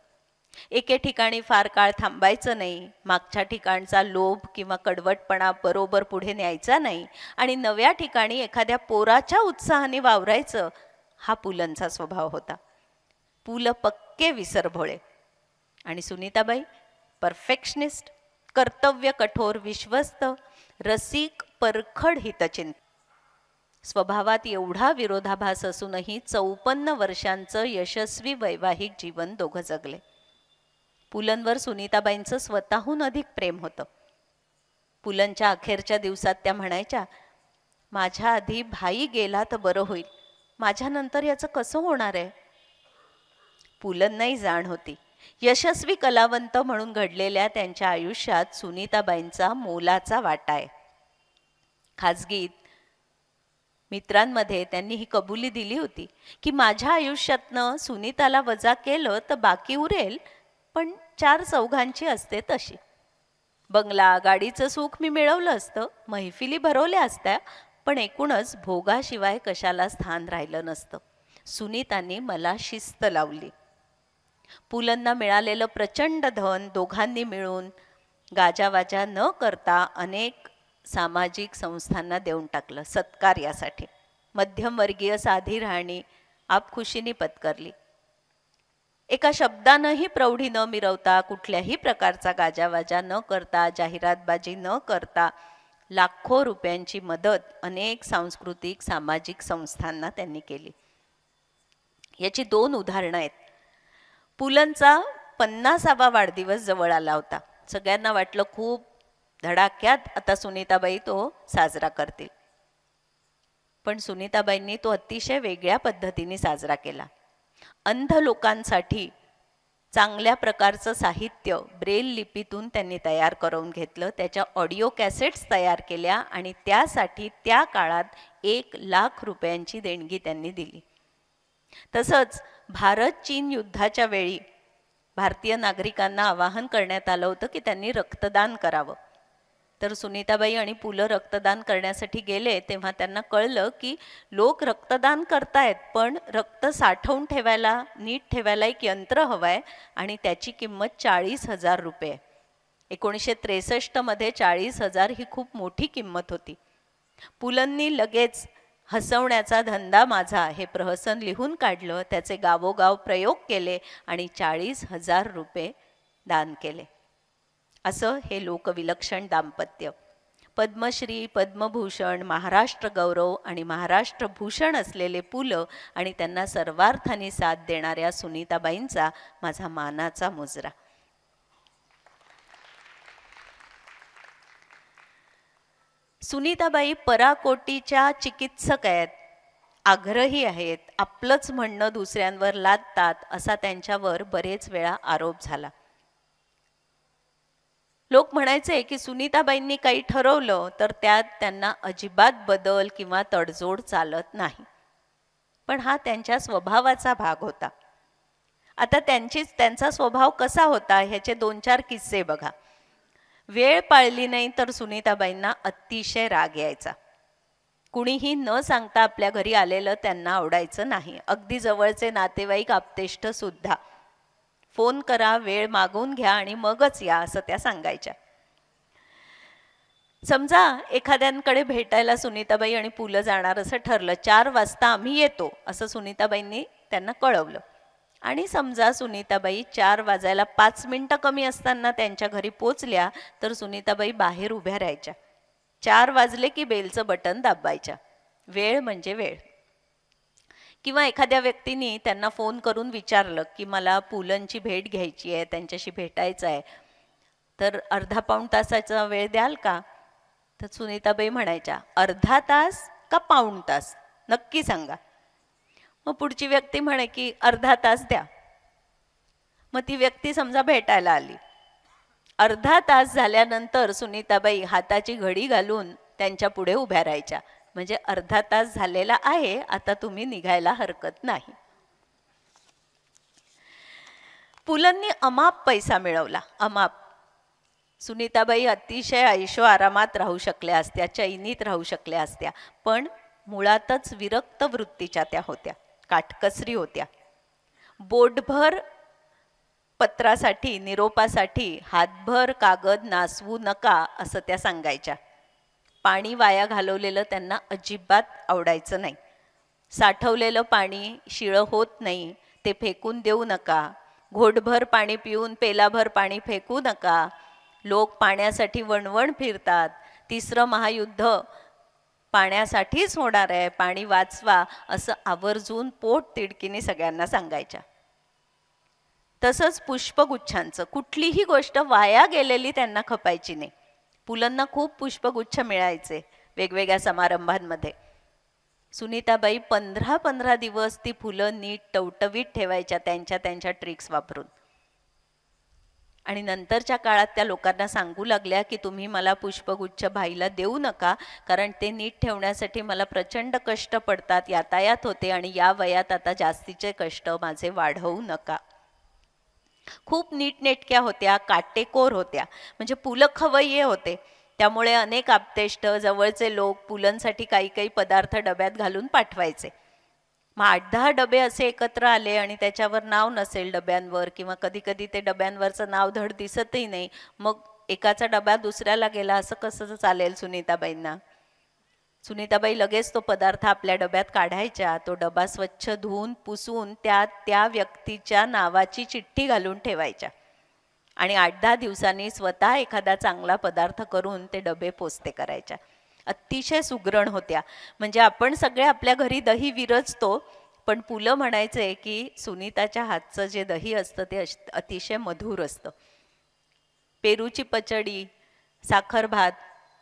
एके ठिकाणी फार काळ थांबायचं नाही, मागच्या ठिकाणचा लोभ किंवा कडवटपणा बरोबर पुढे न्यायचा नाही आणि नव्या ठिकाणी एखाद्या पोराच्या उत्साहाने वावरायचं, हा पुलंचा स्वभाव होता. पुलं पक्के विसरभोळे आणि सुनीताबाई परफेक्शनिस्ट, कर्तव्य कठोर, विश्वस्त, रसिक, परखड हितचिंतक. स्वभावात एवढा विरोधाभास असूनही 54 वर्षांचं यशस्वी वैवाहिक जीवन दोघं जगले. पुलंवर सुनीताबाईंचं स्वतःहून अधिक प्रेम होतं. पुलंच्या अखेरच्या दिवसात त्या म्हणायच्या, माझ्या आधी भाई गेला तर बरं होईल, माझ्यानंतर याचं कसं होणार आहे. पुलंनाही जाण होती, यशस्वी कलावंत म्हणून घडलेल्या त्यांच्या आयुष्यात सुनीताबाईंचा मोलाचा वाटा आहे. खाजगीत मित्रांमध्ये त्यांनी ही कबुली दिली होती की माझ्या आयुष्यातनं सुनीताला वजा केलं तर बाकी उरेल, पण 4 चौघांची असते तशी. बंगला गाडीचं सुख मी मिळवलं असतं, मैफिली भरवल्या असत्या, पण एकूणच भोगाशिवाय कशाला स्थान राहिलं नसतं. सुनीतांनी मला शिस्त लावली. पुलंना मिळालेलं प्रचंड धन दोघांनी मिळून गाजावाजा न करता अनेक सामाजिक संस्थांना देऊन टाकलं सत्कार यासाठी. मध्यमवर्गीय साधी राहणी आपखुशीने पत्करली. एका शब्दानंही प्रौढी न मिरवता, कुठल्याही प्रकारचा गाजावाजा न करता, जाहिरातबाजी न करता लाखो रुपयांची मदत अनेक सांस्कृतिक सामाजिक संस्थांना त्यांनी केली. याची 2 उदाहरणं आहेत. पुलंचा 50वा वाढदिवस जवळ आला होता. सगळ्यांना वाटलं खूप धडाक्यात आता सुनीताबाई तो साजरा करतील, पण सुनीताबाईंनी तो अतिशय वेगळ्या पद्धतीने साजरा केला. अंध लोकांसाठी चांगल्या प्रकारचं साहित्य ब्रेल लिपीतून त्यांनी तयार करून घेतलं. त्याच्या ऑडिओ कॅसेट्स तयार केल्या आणि त्यासाठी त्या काळात 1 लाख रुपयांची देणगी त्यांनी दिली. तसंच भारत चीन युद्धाच्या वेळी भारतीय नागरिकांना आवाहन करण्यात आलं होतं की त्यांनी रक्तदान करावं. तर सुनीताबाई आणि पुलं रक्तदान करण्यासाठी गेले तेव्हा त्यांना कळलं की लोक रक्तदान करतायत, पण रक्त साठवून ठेवायला, नीट ठेवायला एक यंत्र हवं आहे आणि त्याची किंमत 40,000 रुपये. 1963 मध्ये 40,000 ही खूप मोठी किंमत होती. पुलंनी लगेच हसवण्याचा धंदा माझा हे प्रहसन लिहून काढलं, त्याचे गावोगाव प्रयोग केले आणि 40,000 रुपये दान केले. असं हे लोकविलक्षण दाम्पत्य. पद्मश्री, पद्मभूषण, महाराष्ट्र गौरव आणि महाराष्ट्र भूषण असलेले पु ल आणि त्यांना सर्वार्थाने साथ देणाऱ्या सुनीताबाईंचा माझा मानाचा मुजरा. सुनीताबाई पराकोटीच्या चिकित्सक आहेत, आग्रही आहेत, आपलंच म्हणणं दुसऱ्यांवर लादतात असा त्यांच्यावर बरेच वेळा आरोप झाला. लोक म्हणायचे की सुनीताबाईंनी काही ठरवलं तर त्यात त्यांना अजिबात बदल किंवा तडजोड चालत नाही, पण हा त्यांच्या स्वभावाचा भाग होता. आता त्यांचा स्वभाव कसा होता ह्याचे 2-4 किस्से बघा. वेळ पाळली नाही तर सुनीताबाईंना अतिशय राग यायचा. कुणीही न सांगता आपल्या घरी आलेलं त्यांना आवडायचं नाही. अगदी जवळचे नातेवाईक, आप्तेष्ट सुद्धा. फोन करा, वेळ मागवून घ्या आणि मगच या असं त्या सांगायच्या. समजा एखाद्यांकडे भेटायला सुनीताबाई आणि पु ल जाणार असं ठरलं, 4 वाजता आम्ही येतो असं सुनीताबाईंनी त्यांना कळवलं. आणि समजा सुनीताबाई 4 वाजायला 5 मिनिटं कमी असताना त्यांच्या घरी पोचल्या तर सुनीताबाई बाहेर उभ्या राहायच्या. 4 वाजले की बेलचं बटन दाबायच्या. वेळ म्हणजे वेळ. किंवा एखाद्या व्यक्तीने त्यांना फोन करून विचारलं की मला पुलंची भेट घ्यायची आहे, त्यांच्याशी भेटायचं आहे, तर अर्धा-पाऊण तासाचा वेळ द्याल का? तर सुनीताबाई म्हणायच्या, अर्धा तास का पाऊण तास नक्की सांगा. मग पुढची व्यक्ती म्हणे की अर्धा तास द्या. मग ती व्यक्ती समजा भेटायला आली. अर्धा तास झाल्यानंतर सुनीताबाई हाताची घडी घालून त्यांच्या पुढे उभ्या राहायच्या. म्हणजे अर्धा तास झालेला आहे, आता तुम्ही निघायला हरकत नाही. पुलंनी अमाप पैसा मिळवला, अमाप. सुनीताबाई अतिशय ऐशो आरामात राहू शकल्या असत्या, चैनीत राहू शकल्या असत्या, पण मुळातच विरक्त वृत्तीच्या त्या होत्या, काटकसरी होत्या. बोटभर पत्रासाठी, निरोपासाठी हातभर कागद नासवू नका असं त्या सांगायच्या. पाणी वाया घालवलेलं त्यांना अजिबात आवडायचं नाही. साठवलेलं पाणी शिळं होत नाही, ते फेकून देऊ नका. घोटभर पाणी पिऊन पेलाभर पाणी फेकू नका. लोक पाण्यासाठी वणवण फिरतात. 3रं महायुद्ध पाण्यासाठीच होणार आहे, पाणी वाचवा असं आवर्जून पोट तिडकीने सगळ्यांना सांगायच्या. तसंच पुष्पगुच्छांचं, कुठलीही गोष्ट वाया गेलेली त्यांना खपायची नाही. पुलंना खूप पुष्पगुच्छ मिळायचे वेगवेगळ्या समारंभांमध्ये. सुनीताबाई 15-15 दिवस ती फुलं नीट टवटवीत ठेवायच्या त्यांच्या ट्रिक्स वापरून. आणि नंतरच्या काळात त्या लोकांना सांगू लागल्या की तुम्ही मला पुष्पगुच्छ भाईला देऊ नका, कारण ते नीट ठेवण्यासाठी मला प्रचंड कष्ट पडतात, यातायात होते आणि या वयात आता जास्तीचे कष्ट माझे वाढवू नका. खूप नीटनेटक्या होत्या, काटेकोर होत्या. म्हणजे पुलं खवय्ये होते, त्यामुळे अनेक आप्तेष्ट जवळचे लोक पुलंसाठी काही पदार्थ डब्यात घालून पाठवायचे. मग 8-10 डबे असे एकत्र आले आणि त्याच्यावर नाव नसेल डब्यांवर, किंवा कधी ते डब्यांवरचं नाव धड दिसतही नाही, मग एकाचा डबा दुसऱ्याला गेला असं कसं चालेल सुनीताबाईंना? सुनीताबाई लगेच तो पदार्थ आपल्या डब्यात काढायच्या. तो डबा स्वच्छ धुवून पुसून त्यात त्या व्यक्तीच्या नावाची चिठ्ठी घालून ठेवायच्या आणि 8-10 दिवसांनी स्वतः एखादा चांगला पदार्थ करून ते डबे पोचते करायच्या. अतिशय सुगरण होत्या. म्हणजे आपण सगळे आपल्या घरी दही विरजतो, पण पुलं म्हणायचे की सुनीताच्या हातचं जे दही असतं ते अतिशय मधुर असतं. पेरूची पचडी, साखर भात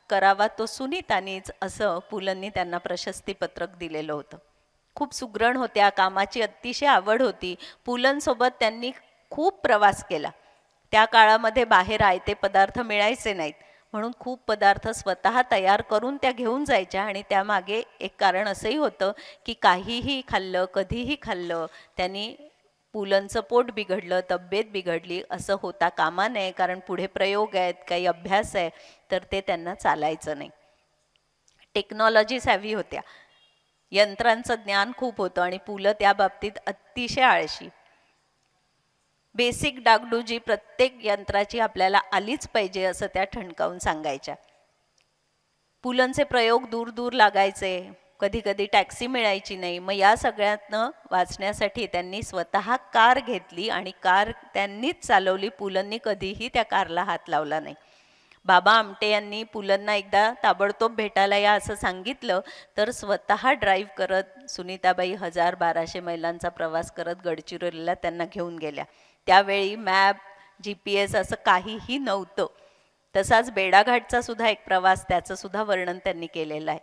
करावा तो सुनीतानीच असं पुलंनी त्यांना प्रशस्तीपत्रक दिलेलं होतं. खूप सुगरण होत्या, कामाची अतिशय आवड होती. पुलंसोबत त्यांनी खूप प्रवास केला. त्या काळामध्ये बाहेर आयते पदार्थ मिळायचे नाहीत, म्हणून खूप पदार्थ स्वतः तयार करून त्या घेऊन जायच्या. आणि त्यामागे एक कारण असंही होतं की काहीही खाल्लं, कधीही खाल्लं, त्यांनी पुलंचं पोट बिघडलं, तब्येत बिघडली असं होता कामा नये, कारण पुढे प्रयोग आहेत, काही अभ्यास आहे, तर ते त्यांना चालायचं नाही. टेक्नॉलॉजी सॅव्ही होत्या, यंत्रांचं ज्ञान खूप होतं आणि पुलं त्या बाबतीत अतिशय आळशी. बेसिक डागडुजी प्रत्येक यंत्राची आपल्याला आलीच पाहिजे असं त्या ठणकावून सांगायच्या. पुलंचे प्रयोग दूर लागायचे, कधी कधी टॅक्सी मिळायची नाही. मग या सगळ्यातनं वाचण्यासाठी त्यांनी स्वतः कार घेतली आणि कार त्यांनीच चालवली. पुलंनी कधीही त्या कारला हात लावला नाही. बाबा आमटे यांनी पुलंना एकदा ताबडतोब भेटायला या असं सांगितलं तर स्वतः ड्राईव्ह करत सुनीताबाई 1000-1200 मैलांचा प्रवास करत गडचिरोलीला त्यांना घेऊन गेल्या. त्यावेळी मॅप, GPS असं काहीही नव्हतं. तसाच बेडाघाटचा सुद्धा एक प्रवास, त्याचं सुद्धा वर्णन त्यांनी केलेलं आहे.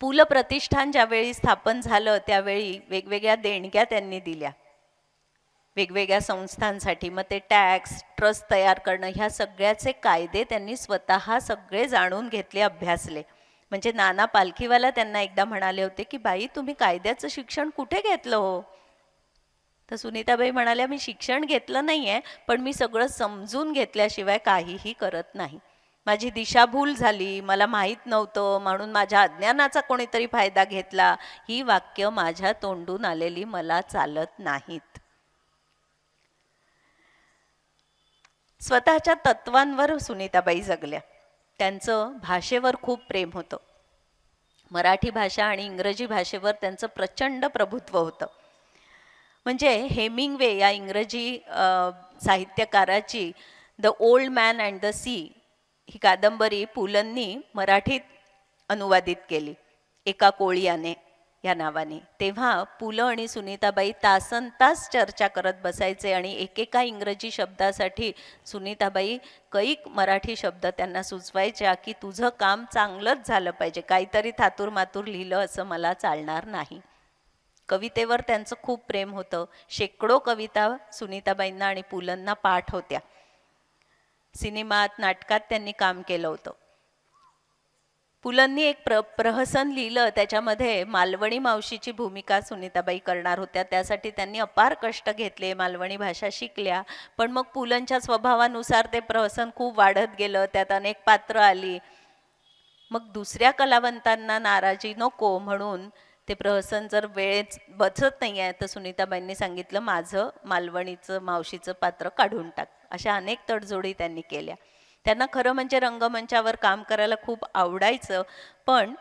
पु ल प्रतिष्ठान ज्यावेळी स्थापन झालं त्यावेळी वेगवेगळ्या देणग्या त्यांनी दिल्या वेगवेगळ्या संस्थांसाठी. मग ते टॅक्स, ट्रस्ट तयार करणं, ह्या सगळ्याचे कायदे त्यांनी स्वतः सगळे जाणून घेतले, अभ्यासले. म्हणजे नाना पालखीवाला त्यांना एकदा म्हणाले होते की बाई तुम्ही कायद्याचं शिक्षण कुठे घेतलं हो? तर सुनीताबाई म्हणाल्या मी शिक्षण घेतलं नाही आहे, पण मी सगळं समजून घेतल्याशिवाय काहीही करत नाही. माझी दिशाभूल झाली, मला माहीत नव्हतं म्हणून माझ्या अज्ञानाचा कोणीतरी फायदा घेतला, ही वाक्य माझ्या तोंडून आलेली मला चालत नाहीत. स्वतःच्या तत्वांवर सुनीताबाई जगल्या. त्यांचं भाषेवर खूप प्रेम होतं. मराठी भाषा आणि इंग्रजी भाषेवर त्यांचं प्रचंड प्रभुत्व होतं. म्हणजे हेमिंग्वे या इंग्रजी साहित्यकाराची the old man and the sea ही कादंबरी पुलंनी मराठीत अनुवादित केली एका कोळियाने या नावाने. तेव्हा पु ल आणि सुनीताबाई तासनतास चर्चा करत बसायचे आणि एकेका इंग्रजी शब्दासाठी सुनीताबाई कैक मराठी शब्द त्यांना सुचवायच्या की तुझं काम चांगलंच झालं पाहिजे, काहीतरी थातूरमातूर लिहिलं असं मला चालणार नाही. कवितेवर त्यांचं खूप प्रेम होतं. शेकडो कविता सुनीताबाईंना आणि पुलंना पाठ होत्या. सिनेमात, नाटकात त्यांनी काम केलं होतं. पुलंनी एक प्रहसन लिहिलं, त्याच्यामध्ये मालवणी मावशीची भूमिका सुनीताबाई करणार होत्या. त्यासाठी त्यांनी अपार कष्ट घेतले, मालवणी भाषा शिकल्या. पण मग पुलंच्या स्वभावानुसार ते प्रहसन खूप वाढत गेलं, त्यात अनेक पात्र आली. मग दुसऱ्या कलावंतांना नाराजी नको म्हणून ते प्रहसन जर वेळेत बसत नाही आहे तर सुनीताबाईंनी सांगितलं माझं मालवणीचं मावशीचं पात्र काढून टाक. अशा अनेक तडजोडी त्यांनी केल्या. त्यांना खरं म्हणजे रंगमंचावर काम करायला खूप आवडायचं, पण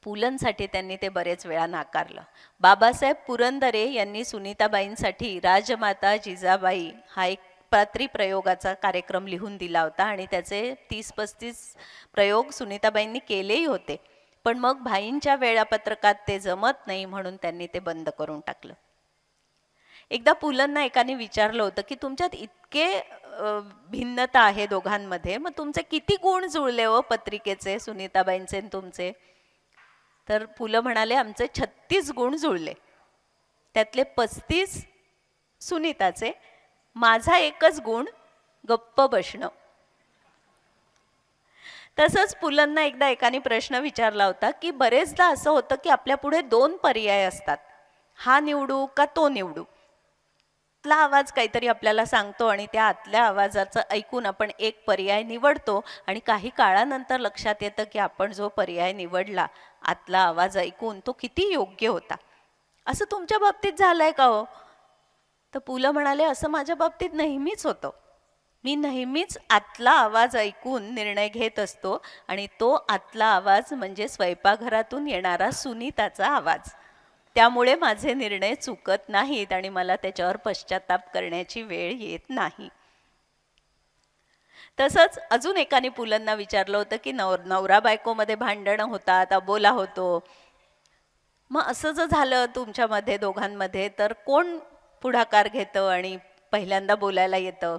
पुलंसाठी त्यांनी ते बरेच वेळा नाकारलं. बाबासाहेब पुरंदरे यांनी सुनीताबाईंसाठी राजमाता जिजाबाई हा एक पात्री प्रयोगाचा कार्यक्रम लिहून दिला होता आणि त्याचे 30-35 प्रयोग सुनीताबाईंनी केलेही होते. पण मग भाईंच्या वेळापत्रकात ते जमत नाही म्हणून त्यांनी ते बंद करून टाकलं. एकदा पुलंना एकाने विचारलं होतं की तुमच्यात इतके भिन्नता आहे दोघांमध्ये, मग तुमचे किती गुण जुळले हो पत्रिकेचे, सुनीताबाईंचे तुमचे? तर पुलं म्हणाले आमचे 36 गुण जुळले, त्यातले 35 सुनीताचे, माझा एकच गुण गप्प बसणं. तसंच पुलंना एकदा एकाने प्रश्न विचारला होता की बरेचदा असं होतं की आपल्या पुढे 2 पर्याय असतात, हा निवडू का तो निवडू. आतला आवाज काहीतरी आपल्याला सांगतो आणि त्या आतल्या आवाजाचं ऐकून आपण एक पर्याय निवडतो आणि काही काळानंतर लक्षात येतं की आपण जो पर्याय निवडला आतला आवाज ऐकून तो किती योग्य होता. असं तुमच्या बाबतीत झालंय का हो? तर पुलं म्हणाले असं माझ्या बाबतीत नेहमीच होतं. मी नेहमीच आतला आवाज ऐकून निर्णय घेत असतो आणि तो आतला आवाज म्हणजे स्वयंपाकघरातून येणारा सुनीताचा आवाज. त्यामुळे माझे निर्णय चुकत नाहीत आणि मला त्याच्यावर पश्चाताप करण्याची वेळ येत नाही. तसंच अजून एकाने पुलंना विचारलं होतं की नवरा बायकोमध्ये भांडणं होतात, अबोला होतो, मग असं जर झालं तुमच्यामध्ये दोघांमध्ये तर कोण पुढाकार घेतं आणि पहिल्यांदा बोलायला येतं?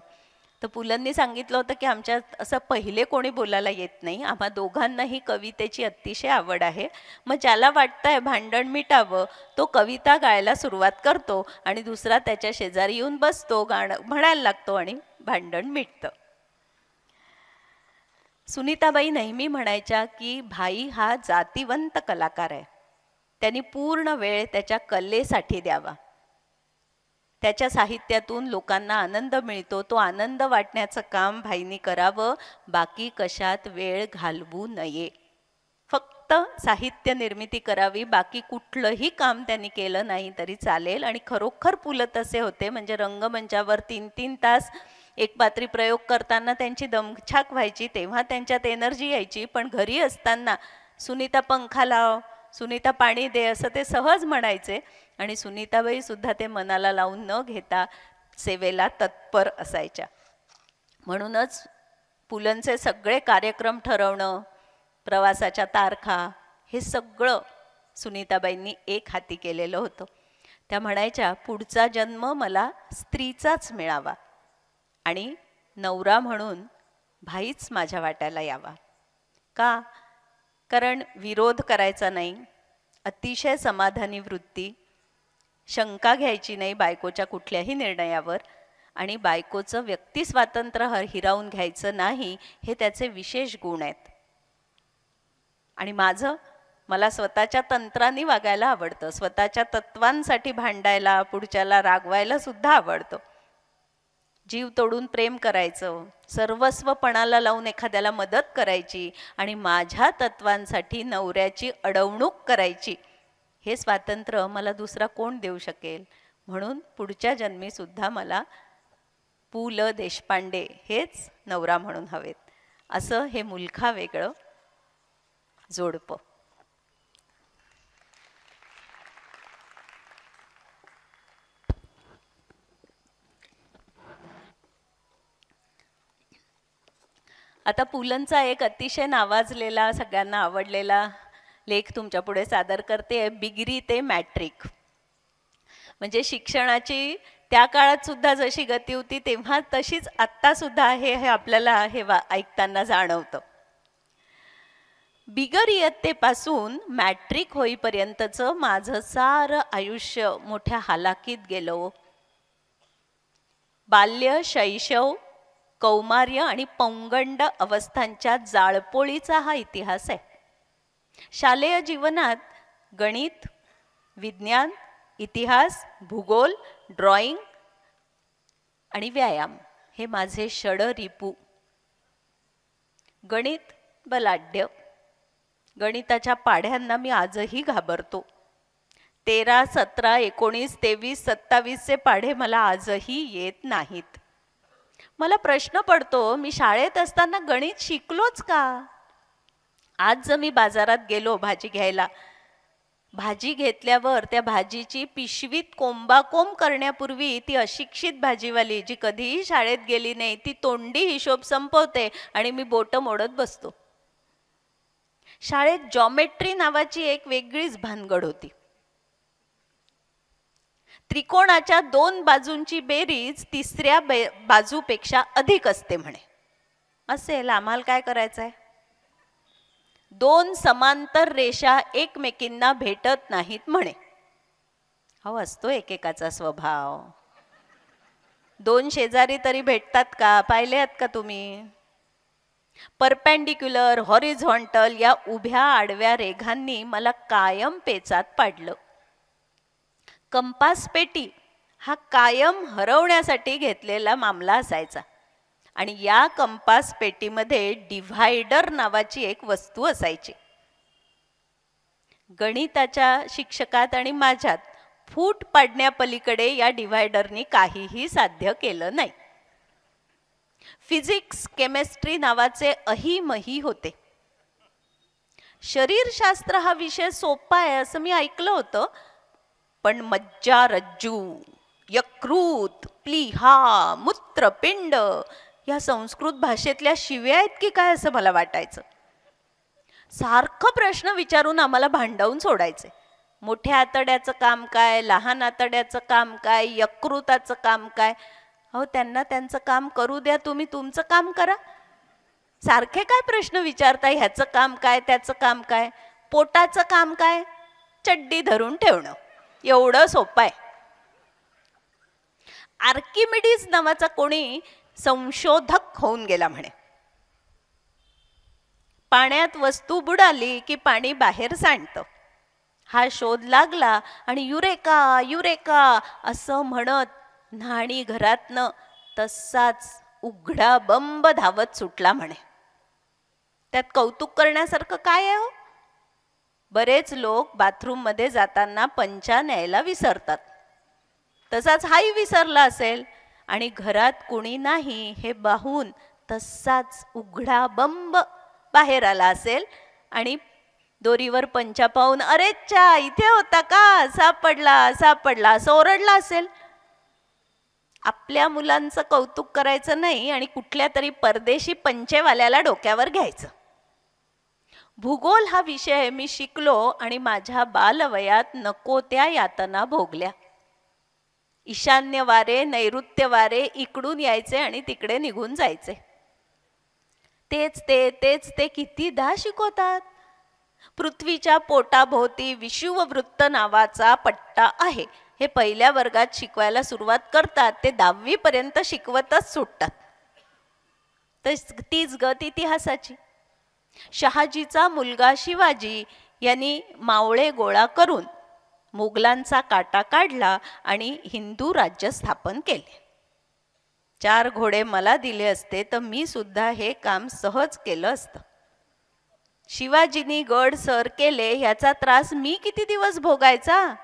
तर पुलंनी सांगितलं होतं की आमच्यात असं पहिले कोणी बोलायला येत नाही, आम्हा दोघांनाही कवितेची अतिशय आवड आहे. मग ज्याला वाटतंय भांडण मिटावं तो कविता गायला सुरुवात करतो आणि दुसरा त्याच्या शेजारी येऊन बसतो, गाणं म्हणायला लागतो आणि भांडण मिटतं. सुनीताबाई नेहमी म्हणायच्या की भाई हा जातिवंत कलाकार आहे, त्यांनी पूर्ण वेळ त्याच्या कलेसाठी द्यावा. त्याच्या साहित्यातून लोकांना आनंद मिळतो, तो आनंद वाटण्याचं काम भाईंनी करावं, बाकी कशात वेळ घालवू नये. फक्त साहित्य निर्मिती करावी, बाकी कुठलंही काम त्यांनी केलं नाही तरी चालेल. आणि खरोखर पुलं तसे होते. म्हणजे रंगमंचावर 3-3 तास एक पात्री प्रयोग करताना त्यांची दमछाक व्हायची, तेव्हा त्यांच्यात एनर्जी यायची, पण घरी असताना सुनीता पंखा लाव, सुनीता पाणी दे असं ते सहज म्हणायचे. आणि सुनीताबाई सुद्धा ते मनाला लावून न घेता सेवेला तत्पर असायच्या. म्हणूनच पुलंचे सगळे कार्यक्रम ठरवणं, प्रवासाच्या तारखा, हे सगळं सुनीताबाईंनी एक हाती केलेलं होतं. त्या म्हणायच्या, पुढचा जन्म मला स्त्रीचाच मिळावा आणि नवरा म्हणून भाईच माझ्या वाट्याला यावा. का? कारण विरोध करायचा नाही, अतिशय समाधानी वृत्ती, शंका घ्यायची नाही बायकोच्या कुठल्याही निर्णयावर, आणि बायकोचं व्यक्ती स्वातंत्र्य हिरावून घ्यायचं नाही, हे त्याचे विशेष गुण आहेत. आणि मला स्वतःच्या तंत्रांनी वागायला आवडतं, स्वतःच्या तत्वांसाठी भांडायला, पुढच्याला रागवायला सुद्धा आवडतं. जीव तोडून प्रेम करायचं, सर्वस्व पणाला लावून एखाद्याला मदत करायची आणि माझ्या तत्वांसाठी नवऱ्याची अडवणूक करायची, हे स्वातंत्र्य मला दुसरा कोण देऊ शकेल. म्हणून पुढच्या जन्मी सुद्धा मला पु ल देशपांडे हेच नवरा म्हणून हवेत. असं हे मुलखा वेगळं जोडपं. आता पुलंचा एक अतिशय नावाजलेला, सगळ्यांना आवडलेला लेख तुमच्या पुढे सादर करते, बिगरी ते मॅट्रिक. म्हणजे शिक्षणाची त्या काळात सुद्धा जशी गती होती तेव्हा तशीच आत्ता सुद्धा हे आपल्याला हे ऐकताना जाणवतं. बिगर इयत्तेपासून मॅट्रिक होईपर्यंतचं माझं सारं आयुष्य मोठ्या हालाकीत गेलं. बाल्य, शैशव, कौमार्य आणि पौंगंड अवस्थांच्या जाळपोळीचा हा इतिहास आहे. शालेय जीवनात गणित, विज्ञान, इतिहास, भूगोल, ड्रॉइंग आणि व्यायाम हे माझे षडरिपू. गणित बलाढ्य, गणिताच्या पाढ्यांना मी आजही घाबरतो. 13, 17, 19, 23, 27चे पाढे मला आजही येत नाहीत. मला प्रश्न पडतो, मी शाळेत असताना गणित शिकलोच का? आज जर मी बाजारात गेलो भाजी घ्यायला, भाजी घेतल्यावर त्या भाजीची पिशवीत कोंबाकोंब करण्यापूर्वी ती अशिक्षित भाजीवाली जी कधीही शाळेत गेली नाही ती तोंडी हिशोब संपवते आणि मी बोटं मोडत बसतो. शाळेत जॉमेट्री नावाची एक वेगळीच भानगड होती. त्रिकोणाच्या 2 बाजूंची बेरीज तिसऱ्या बाजूपेक्षा अधिक असते म्हणे. असेल, आम्हाला काय करायचंय? 2 समांतर रेषा एकमेकींना भेटत नाहीत म्हणे. हो, असतो एकेकाचा स्वभाव. 2 शेजारी तरी भेटतात का? पाहिले आहेत का तुम्ही? परपेंडिक्युलर, हॉरिझॉन्टल या उभ्या आडव्या रेघांनी मला कायम पेचात पाडलं. कंपास पेटी हा कायम हरवण्यासाठी घेतलेला मामला असायचा आणि या कंपास पेटीमध्ये डिव्हायडर नावाची एक वस्तू असायची. गणिताच्या शिक्षकात आणि माझ्यात फूट पाडण्यापलीकडे या डिव्हायडरनी काहीही साध्य केलं नाही. फिजिक्स, केमिस्ट्री नावाचे अहिमही होते. शरीरशास्त्र हा विषय सोपा आहे असं मी ऐकलं होतं, पण मज्जारज्जू, यकृत, प्लीहा, मूत्रपिंड या संस्कृत भाषेतल्या शिव्या आहेत की काय असं मला वाटायचं. सारखं प्रश्न विचारून आम्हाला भांडवून सोडायचे. मोठ्या आतड्याचं काम काय, लहान आतड्याचं काम काय, यकृताचं काम काय. अहो, त्यांना त्यांचं काम करू द्या, तुम्ही तुमचं काम करा. सारखे काय प्रश्न विचारताय? ह्याचं काम काय, त्याचं काम काय? पोटाचं काम काय? चड्डी धरून ठेवणं, एवढं सोपं आहे. आर्किमिडीज नावाचा कोणी संशोधक होऊन गेला म्हणे. पाण्यात वस्तू बुडाली की पाणी बाहेर सांडतं. हा शोध लागला आणि युरेका युरेका असं म्हणत न्हाणी घरातनं तसाच उघडा बंब धावत सुटला म्हणे. त्यात कौतुक करण्यासारखं काय आहे हो? बरेच लोक बाथरूम मध्ये जाताना पंचा न्यायला विसरतात. तसाच हाही विसरला असेल आणि घरात कुणी नाही हे पाहून तसाच उघडा बंब बाहेर आला असेल आणि दोरीवर पंचा पाहून अरे चा इथे होता का, सापडला सापडला असं ओरडला असेल. आपल्या मुलांचं कौतुक करायचं नाही आणि कुठल्या तरी परदेशी पंचेवाल्याला डोक्यावर घ्यायचं. भूगोल हा विषय मी शिकलो आणि माझ्या बालवयात नको त्या यातना भोगल्या. ईशान्य वारे नैऋत्य वारे इकडून यायचे आणि तिकडे निघून जायचे. तेच ते कितीदा शिकवतात. पृथ्वीच्या पोटाभोवती विषुववृत्त नावाचा पट्टा आहे. हे पहिल्या वर्गात शिकवायला सुरुवात करतात ते 10वी पर्यंत शिकवतच सुटतात. तीच गत इतिहासाची. शहाजीचा मुलगा शिवाजी यांनी मावळे गोळा करून मुघलांचा काटा काढला आणि हिंदू राज्य स्थापन केले. 4 घोडे मला दिले असते तर मी सुद्धा हे काम सहज केलं असतं. शिवाजींनी गड सर केले ह्याचा त्रास मी किती दिवस भोगायचा.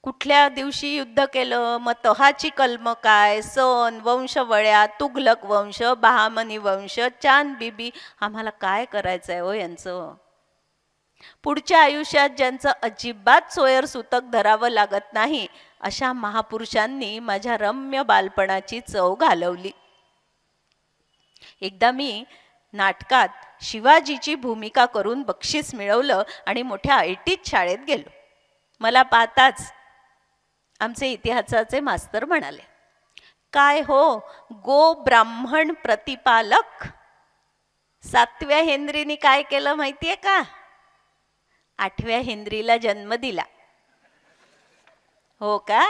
कुठल्या दिवशी युद्ध केलं, मग तहाची कलम काय, सण वंशवळ्या, तुघलक वंश, बहामनी वंश, चांद बीबी, आम्हाला काय करायचंय हो यांचं. पुढच्या आयुष्यात ज्यांचं अजिबात सोयर सुतक धरावं लागत नाही अशा महापुरुषांनी माझ्या रम्य बालपणाची चव घालवली. एकदा मी नाटकात शिवाजीची भूमिका करून बक्षीस मिळवलं आणि मोठ्या ऐटीत शाळेत गेलो. मला पाहताच आमचे इतिहासाचे मास्तर म्हणाले, काय हो गो ब्राह्मण प्रतिपालक. 7व्या हेन्रीनी काय केलं माहितीये का? 8व्या हेन्रीला जन्म दिला. हो का?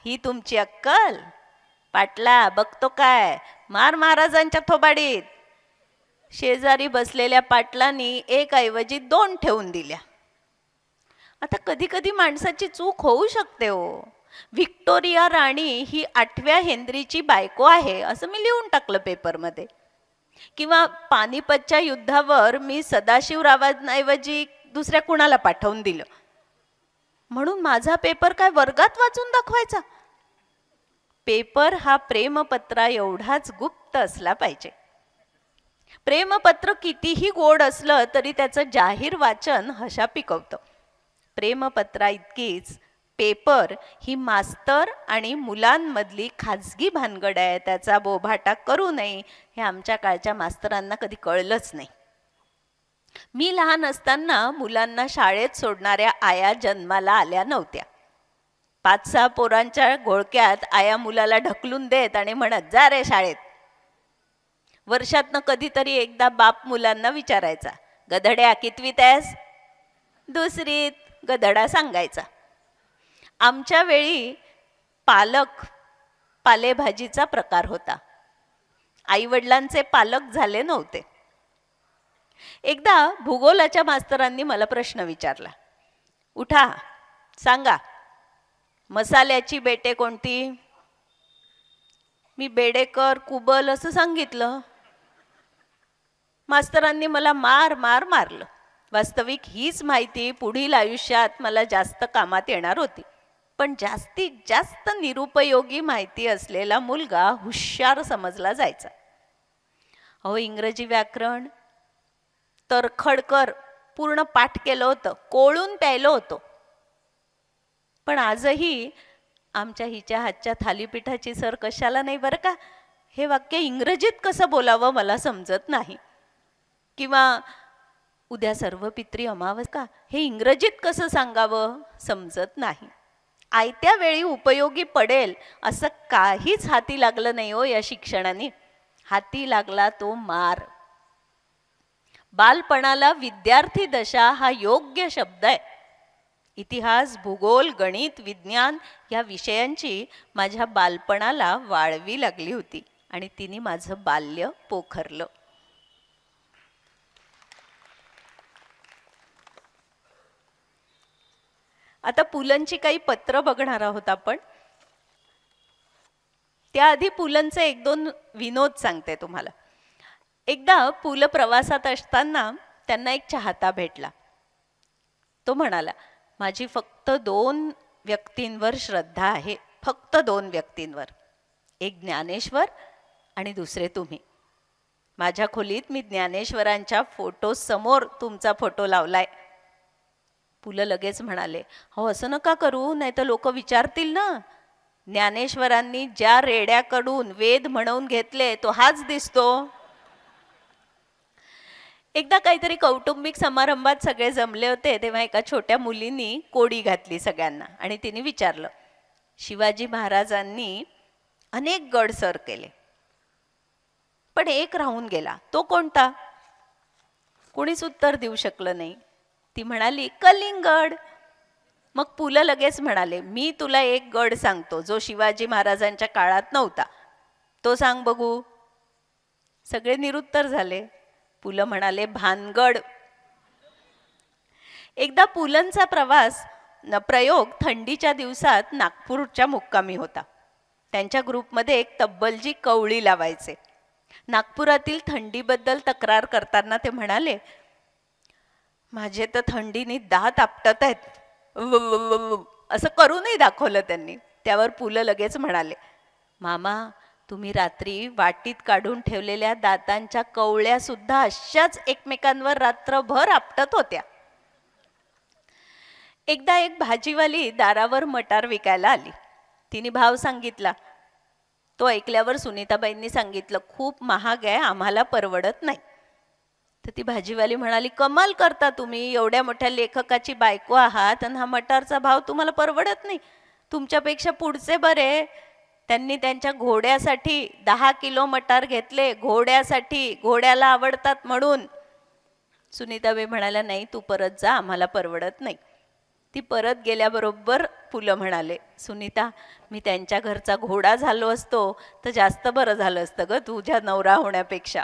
ही तुमची अक्कल? पाटला बघतो काय, मार महाराजांच्या थोबाडीत. शेजारी बसलेल्या पाटलांनी 1 ऐवजी 2 ठेवून दिल्या. आता कधी कधी माणसाची चूक होऊ शकते हो. व्हिक्टोरिया राणी ही 8व्या हेन्रीची बायको आहे असं मी लिहून टाकलं पेपरमध्ये. किंवा पानिपतच्या युद्धावर मी सदाशिवरावांऐवजी दुसऱ्या कुणाला पाठवून दिलं म्हणून माझा पेपर काय वर्गात वाचून दाखवायचा. पेपर हा प्रेमपत्रा एवढाच गुप्त असला पाहिजे. प्रेमपत्र कितीही गोड असलं तरी त्याचं जाहीर वाचन हशा पिकवतं. प्रेमपत्रा इतकीच पेपर ही मास्तर आणि मुलांमधली खाजगी भानगड आहे. त्याचा बोभाटा करू नये हे आमच्या काळच्या मास्तरांना कधी कळलंच नाही. मी लहान असताना मुलांना शाळेत सोडणाऱ्या आया जन्माला आल्या नव्हत्या. 5-6 पोरांच्या घोळक्यात आया मुलाला ढकलून देत आणि म्हणत जा रे शाळेत. वर्षातनं कधीतरी एकदा बाप मुलांना विचारायचा, गधड्या कितवीत आहेस? 2रीत. गधडा सांगायचा. आमच्या वेळी पालक पालेभाजीचा प्रकार होता. आईवडिलांचे पालक झाले नव्हते. एकदा भूगोलाच्या मास्तरांनी मला प्रश्न विचारला, उठा सांगा मसाल्याची बेटे कोणती? मी बेडेकर कुबल असं सांगितलं. मास्तरांनी मला मारलं. वास्तविक हीच माहिती पुढील आयुष्यात मला जास्त कामात येणार होती. पण जास्तीत जास्त निरुपयोगी माहिती असलेला मुलगा हुशार समजला जायचा. अहो इंग्रजी व्याकरण तरखडकर पूर्ण पाठ केलं होतं, कोळून प्यायलं होतं. पण आजही आमच्या हिच्या हातच्या थालीपीठाची सर कशाला नाही बरं का. हे वाक्य इंग्रजीत कसं बोलावं मला समजत नाही. किंवा उद्या सर्वपित्री अमावस का हे इंग्रजीत कसं सांगावं समजत नाही. आयत्या वेळी उपयोगी पडेल असं काहीच हाती लागलं नाही हो या शिक्षणाने. हाती लागला तो मार. बालपणाला विद्यार्थी दशा हा योग्य शब्द आहे. इतिहास, भूगोल, गणित, विज्ञान या विषयांची माझ्या बालपणाला वाळवी लागली होती आणि तिने माझं बाल्य पोखरलं. आता पुलंची काही पत्र बघणार आहोत आपण. त्याआधी पुलंचे 1-2 विनोद सांगते तुम्हाला. एकदा पुलं प्रवासात असताना त्यांना एक चाहता भेटला. तो म्हणाला, माझी फक्त 2 व्यक्तींवर श्रद्धा आहे. फक्त 2 व्यक्तींवर, एक ज्ञानेश्वर आणि दुसरे तुम्ही. माझ्या खोलीत मी ज्ञानेश्वरांच्या फोटो समोर तुमचा फोटो लावलाय. पु ल लगेच म्हणाले, हो असं नका करू, नाही तर लोक विचारतील ना, ज्ञानेश्वरांनी ज्या रेड्याकडून वेद म्हणवून घेतले तो हाच दिसतो. एकदा काहीतरी कौटुंबिक समारंभात सगळे जमले होते, तेव्हा एका छोट्या मुलीनी कोडी घातली सगळ्यांना आणि तिने विचारलं, शिवाजी महाराजांनी अनेक गड सर केले पण एक राहून गेला, तो कोणता? कोणीच उत्तर देऊ शकलं नाही. ती म्हणाली, कलिंगड. मग पु ल लगेच म्हणाले, मी तुला एक गड सांगतो जो शिवाजी महाराजांच्या काळात नव्हता, तो सांग बघू. सगळे निरुत्तर झाले. पु ल म्हणाले, भानगड. एकदा पुलंचा प्रयोग थंडीच्या दिवसात नागपूरच्या मुक्कामी होता. त्यांच्या ग्रुपमध्ये एक तब्बलजी कवळी लावायचे. नागपुरातील थंडीबद्दल तक्रार करताना ते म्हणाले, माझे तर थंडीने दात आपटत आहेत. असं करूनही दाखवलं त्यांनी. त्यावर पु ल लगेच म्हणाले, मामा तुम्ही रात्री वाटीत काढून ठेवलेल्या दातांच्या कवळ्या सुद्धा अशाच एकमेकांवर रात्रभर आपटत होत्या. एकदा एक भाजीवाली दारावर मटार विकायला आली. तिने भाव सांगितला. तो ऐकल्यावर सुनीताबाईंनी सांगितलं, खूप महाग आहे, आम्हाला परवडत नाही. तर ती भाजीवाली म्हणाली, कमाल करता तुम्ही, एवढ्या मोठ्या लेखकाची बायको आहात आणि हा मटारचा भाव तुम्हाला परवडत नाही. तुमच्यापेक्षा पुढचे बरे, त्यांनी त्यांच्या घोड्यासाठी 10 किलो मटार घेतले, घोड्यासाठी, घोड्याला आवडतात म्हणून. सुनीताबाई म्हणाल्या, नाही तू परत जा, आम्हाला परवडत नाही. ती परत गेल्याबरोबर पु ल म्हणाले, सुनीता मी त्यांच्या घरचा घोडा झालो असतो तर जास्त बरं झालं असतं ग तुझ्या नवरा होण्यापेक्षा.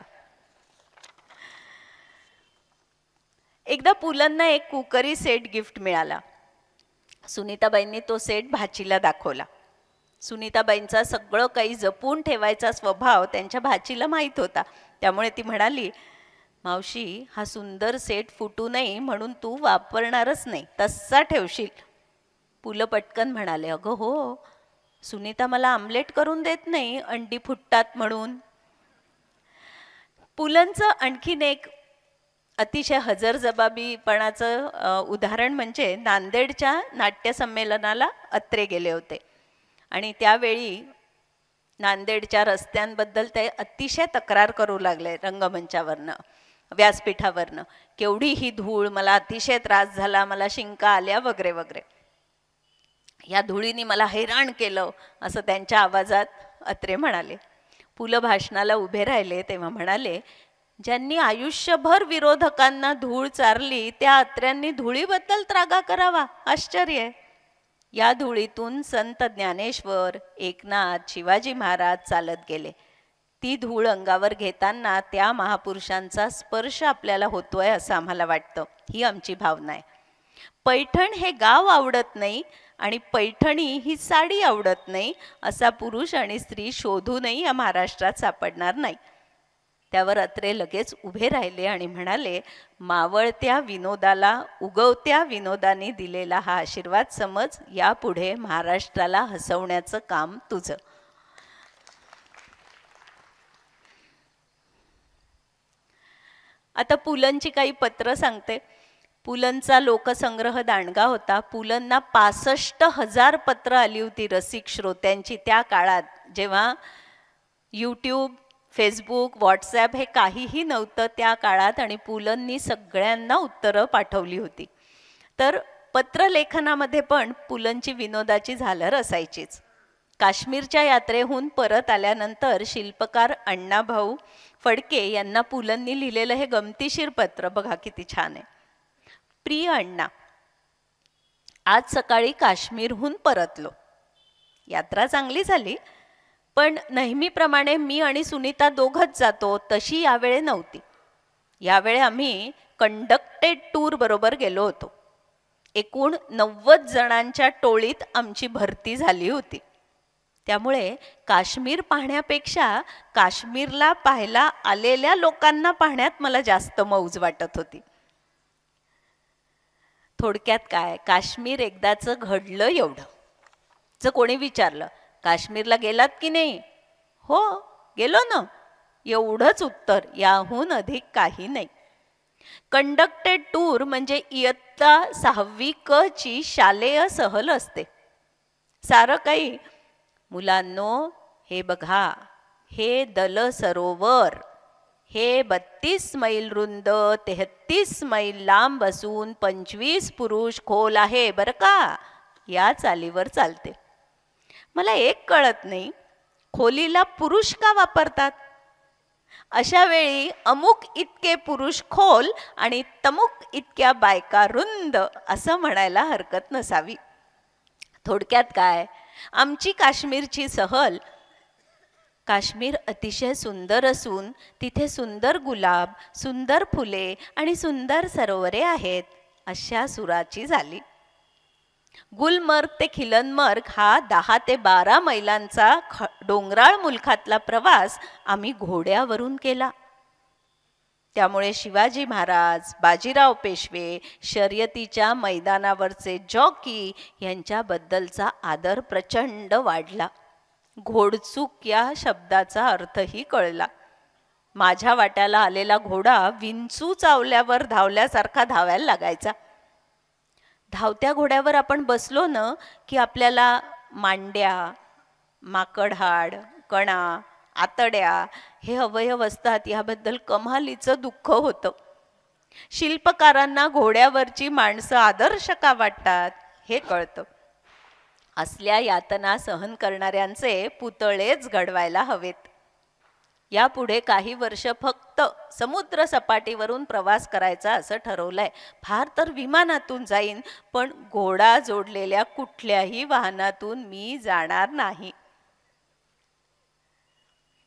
एकदा पुलंना एक कुकरी सेट गिफ्ट मिळाला. सुनीताबाईंनी तो सेट भाचीला दाखवला. सुनीताबाईंचा सगळं काही जपून ठेवायचा स्वभाव त्यांच्या भाचीला माहीत होता. त्यामुळे ती म्हणाली, मावशी हा सुंदर सेट फुटू नये म्हणून तू वापरणारच नाही, तसा ठेवशील. पु ल पटकन म्हणाले, अगं हो, सुनीता मला आमलेट करून देत नाही, अंडी फुटतात म्हणून. पुलंचं आणखीन एक अतिशय हजरजबाबीपणाचं उदाहरण म्हणजे नांदेडच्या नाट्य संमेलनाला अत्रे गेले होते आणि त्यावेळी नांदेडच्या रस्त्यांबद्दल ते अतिशय तक्रार करू लागले रंगमंचावरनं, व्यासपीठावरनं. केवढी ही धूळ, मला अतिशय त्रास झाला, मला शिंका आल्या वगैरे वगैरे, या धुळीने मला हैराण केलं, असं त्यांच्या आवाजात अत्रे म्हणाले. पु ल भाषणाला उभे राहिले तेव्हा म्हणाले, ज्यांनी आयुष्यभर विरोधकांना धूळ चारली त्या अत्र्यांनी धुळीबद्दल त्रागा करावा, आश्चर्य आहे. या धुळीतून संत ज्ञानेश्वर, एकनाथ, शिवाजी महाराज चालत गेले. ती धूळ अंगावर घेताना त्या महापुरुषांचा स्पर्श आपल्याला होतोय असं आम्हाला वाटतं. ही आमची भावना आहे. पैठण हे गाव आवडत नाही आणि पैठणी ही साडी आवडत नाही असा पुरुष आणि स्त्री शोधूनही या महाराष्ट्रात सापडणार नाही. त्यावर अत्रे लगेच उभे राहिले आणि म्हणाले, मावळत्या विनोदाला उगवत्या विनोदाने दिलेला हा आशीर्वाद समज, यापुढे महाराष्ट्राला हसवण्याचं काम तुझं. आता पुलंची काही पत्र सांगते. पुलंचा लोकसंग्रह दांडगा होता. पुलंना 65,000 पत्र आली होती रसिक श्रोत्यांची त्या काळात, जेव्हा यूट्यूब, फेसबुक, व्हॉट्सॲप हे काहीही नव्हतं त्या काळात, आणि पुलंनी सगळ्यांना उत्तरं पाठवली होती. तर पत्रलेखनामध्ये पण पुलंची विनोदाची झालर असायचीच. काश्मीरच्या यात्रेहून परत आल्यानंतर शिल्पकार अण्णाभाऊ फडके यांना पुलंनी लिहिलेलं हे गमतीशीर पत्र बघा किती छान आहे. प्रिय अण्णा, आज सकाळी काश्मीरहून परतलो. यात्रा चांगली झाली, पण नेहमीप्रमाणे मी आणि सुनीता दोघंच जातो तशी यावेळी नव्हती. यावेळी आम्ही कंडक्टेड टूर बरोबर गेलो होतो. एकूण 90 जणांच्या टोळीत आमची भरती झाली होती. त्यामुळे काश्मीर पाहण्यापेक्षा काश्मीरला पाहायला आलेल्या लोकांना पाहण्यात मला जास्त मौज वाटत होती. थोडक्यात काय, काश्मीर एकदाचं घडलं एवढं. जर कोणी विचारलं काश्मीरला गेलात की नाही, हो गेलो ना, एवढंच उत्तर, याहून अधिक काही नाही. कंडक्टेड टूर म्हणजे इयत्ता 6वी क ची शालेय सहल असते. सारं काही, मुलांनो हे बघा, हे दल सरोवर, हे 32 मैल रुंद 33 मैल लांब असून 25 पुरुष खोल आहे बरं का, या चालीवर चालते. मला एक कळत नाही, खोलीला पुरुष का वापरतात? अशा वेळी अमुक इतके पुरुष खोल आणि तमुक इतक्या बायका रुंद असं म्हणायला हरकत नसावी. थोडक्यात काय, आमची काश्मीरची सहल, काश्मीर अतिशय सुंदर असून तिथे सुंदर गुलाब, सुंदर फुले आणि सुंदर सरोवरे आहेत अशा सुराची झाली. गुलमर्ग ते खिलनमर्ग हा 10 ते 12 मैलांचा डोंगराळ मुलखातला प्रवास आम्ही घोड्यावरून केला. त्यामुळे शिवाजी महाराज, बाजीराव पेशवे, शर्यतीच्या मैदानावरचे जॉकी यांच्याबद्दलचा आदर प्रचंड वाढला. घोडचूक या शब्दाचा अर्थही कळला. माझ्या वाट्याला आलेला घोडा विंचू चावल्यावर धावल्यासारखा धावायला लागायचा. धावत्या घोड्यावर आपण बसलो ना की आपल्याला मांड्या, माकडहाड, कणा, आतड्या हे अवयव असतात याबद्दल कमालीचं दुःख होतं. शिल्पकारांना घोड्यावरची माणसं आदर्श का वाटतात हे कळतं. असल्या यातना सहन करणाऱ्यांचे पुतळेच घडवायला हवेत. यापुढे काही वर्ष फक्त समुद्र सपाटीवरून प्रवास करायचा असं ठरवलंय. फार तर विमानातून जाईन, पण घोडा जोडलेल्या कुठल्याही वाहनातून मी जाणार नाही.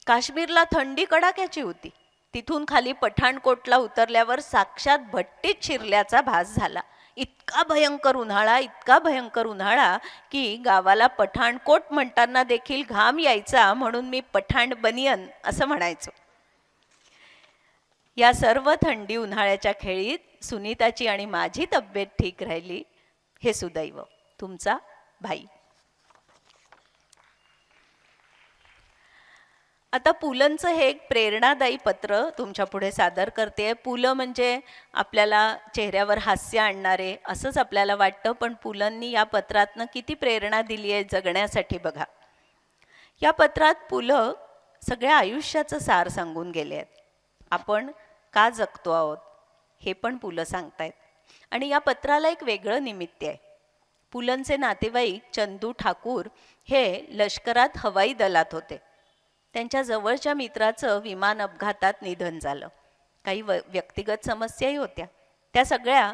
काश्मीरला थंडी कडाक्याची होती. तिथून खाली पठाणकोटला उतरल्यावर साक्षात भट्टीत शिरल्याचा भास झाला. इतका भयंकर उन्हाळा, इतका भयंकर उन्हाळा की गावाला पठाणकोट म्हणताना देखील घाम यायचा, म्हणून मी पठाण बनियन असं म्हणायचो. या सर्व थंडी उन्हाळ्याच्या खेळीत सुनीताची आणि माझी तब्येत ठीक राहिली, हे सुदैव. तुमचा भाई. आता पुलंचं हे एक प्रेरणादायी पत्र तुमच्या पुढे सादर करते. पुलं म्हणजे आपल्याला चेहऱ्यावर हास्य आणणारे असंच आपल्याला वाटतं, पण पुलंनी या पत्रातनं किती प्रेरणा दिली आहे जगण्यासाठी बघा. या पत्रात पुलं सगळ्या आयुष्याचं सार सांगून गेले आहेत. आपण का जगतो आहोत हे पण पुलं सांगतायत. आणि या पत्राला एक वेगळं निमित्त आहे. पुलंचे नातेवाईक चंदू ठाकूर हे लष्करात हवाई दलात होते. त्यांच्या जवळच्या मित्राचं विमान अपघातात निधन झालं. काही व्यक्तिगत समस्याही होत्या. त्या सगळ्या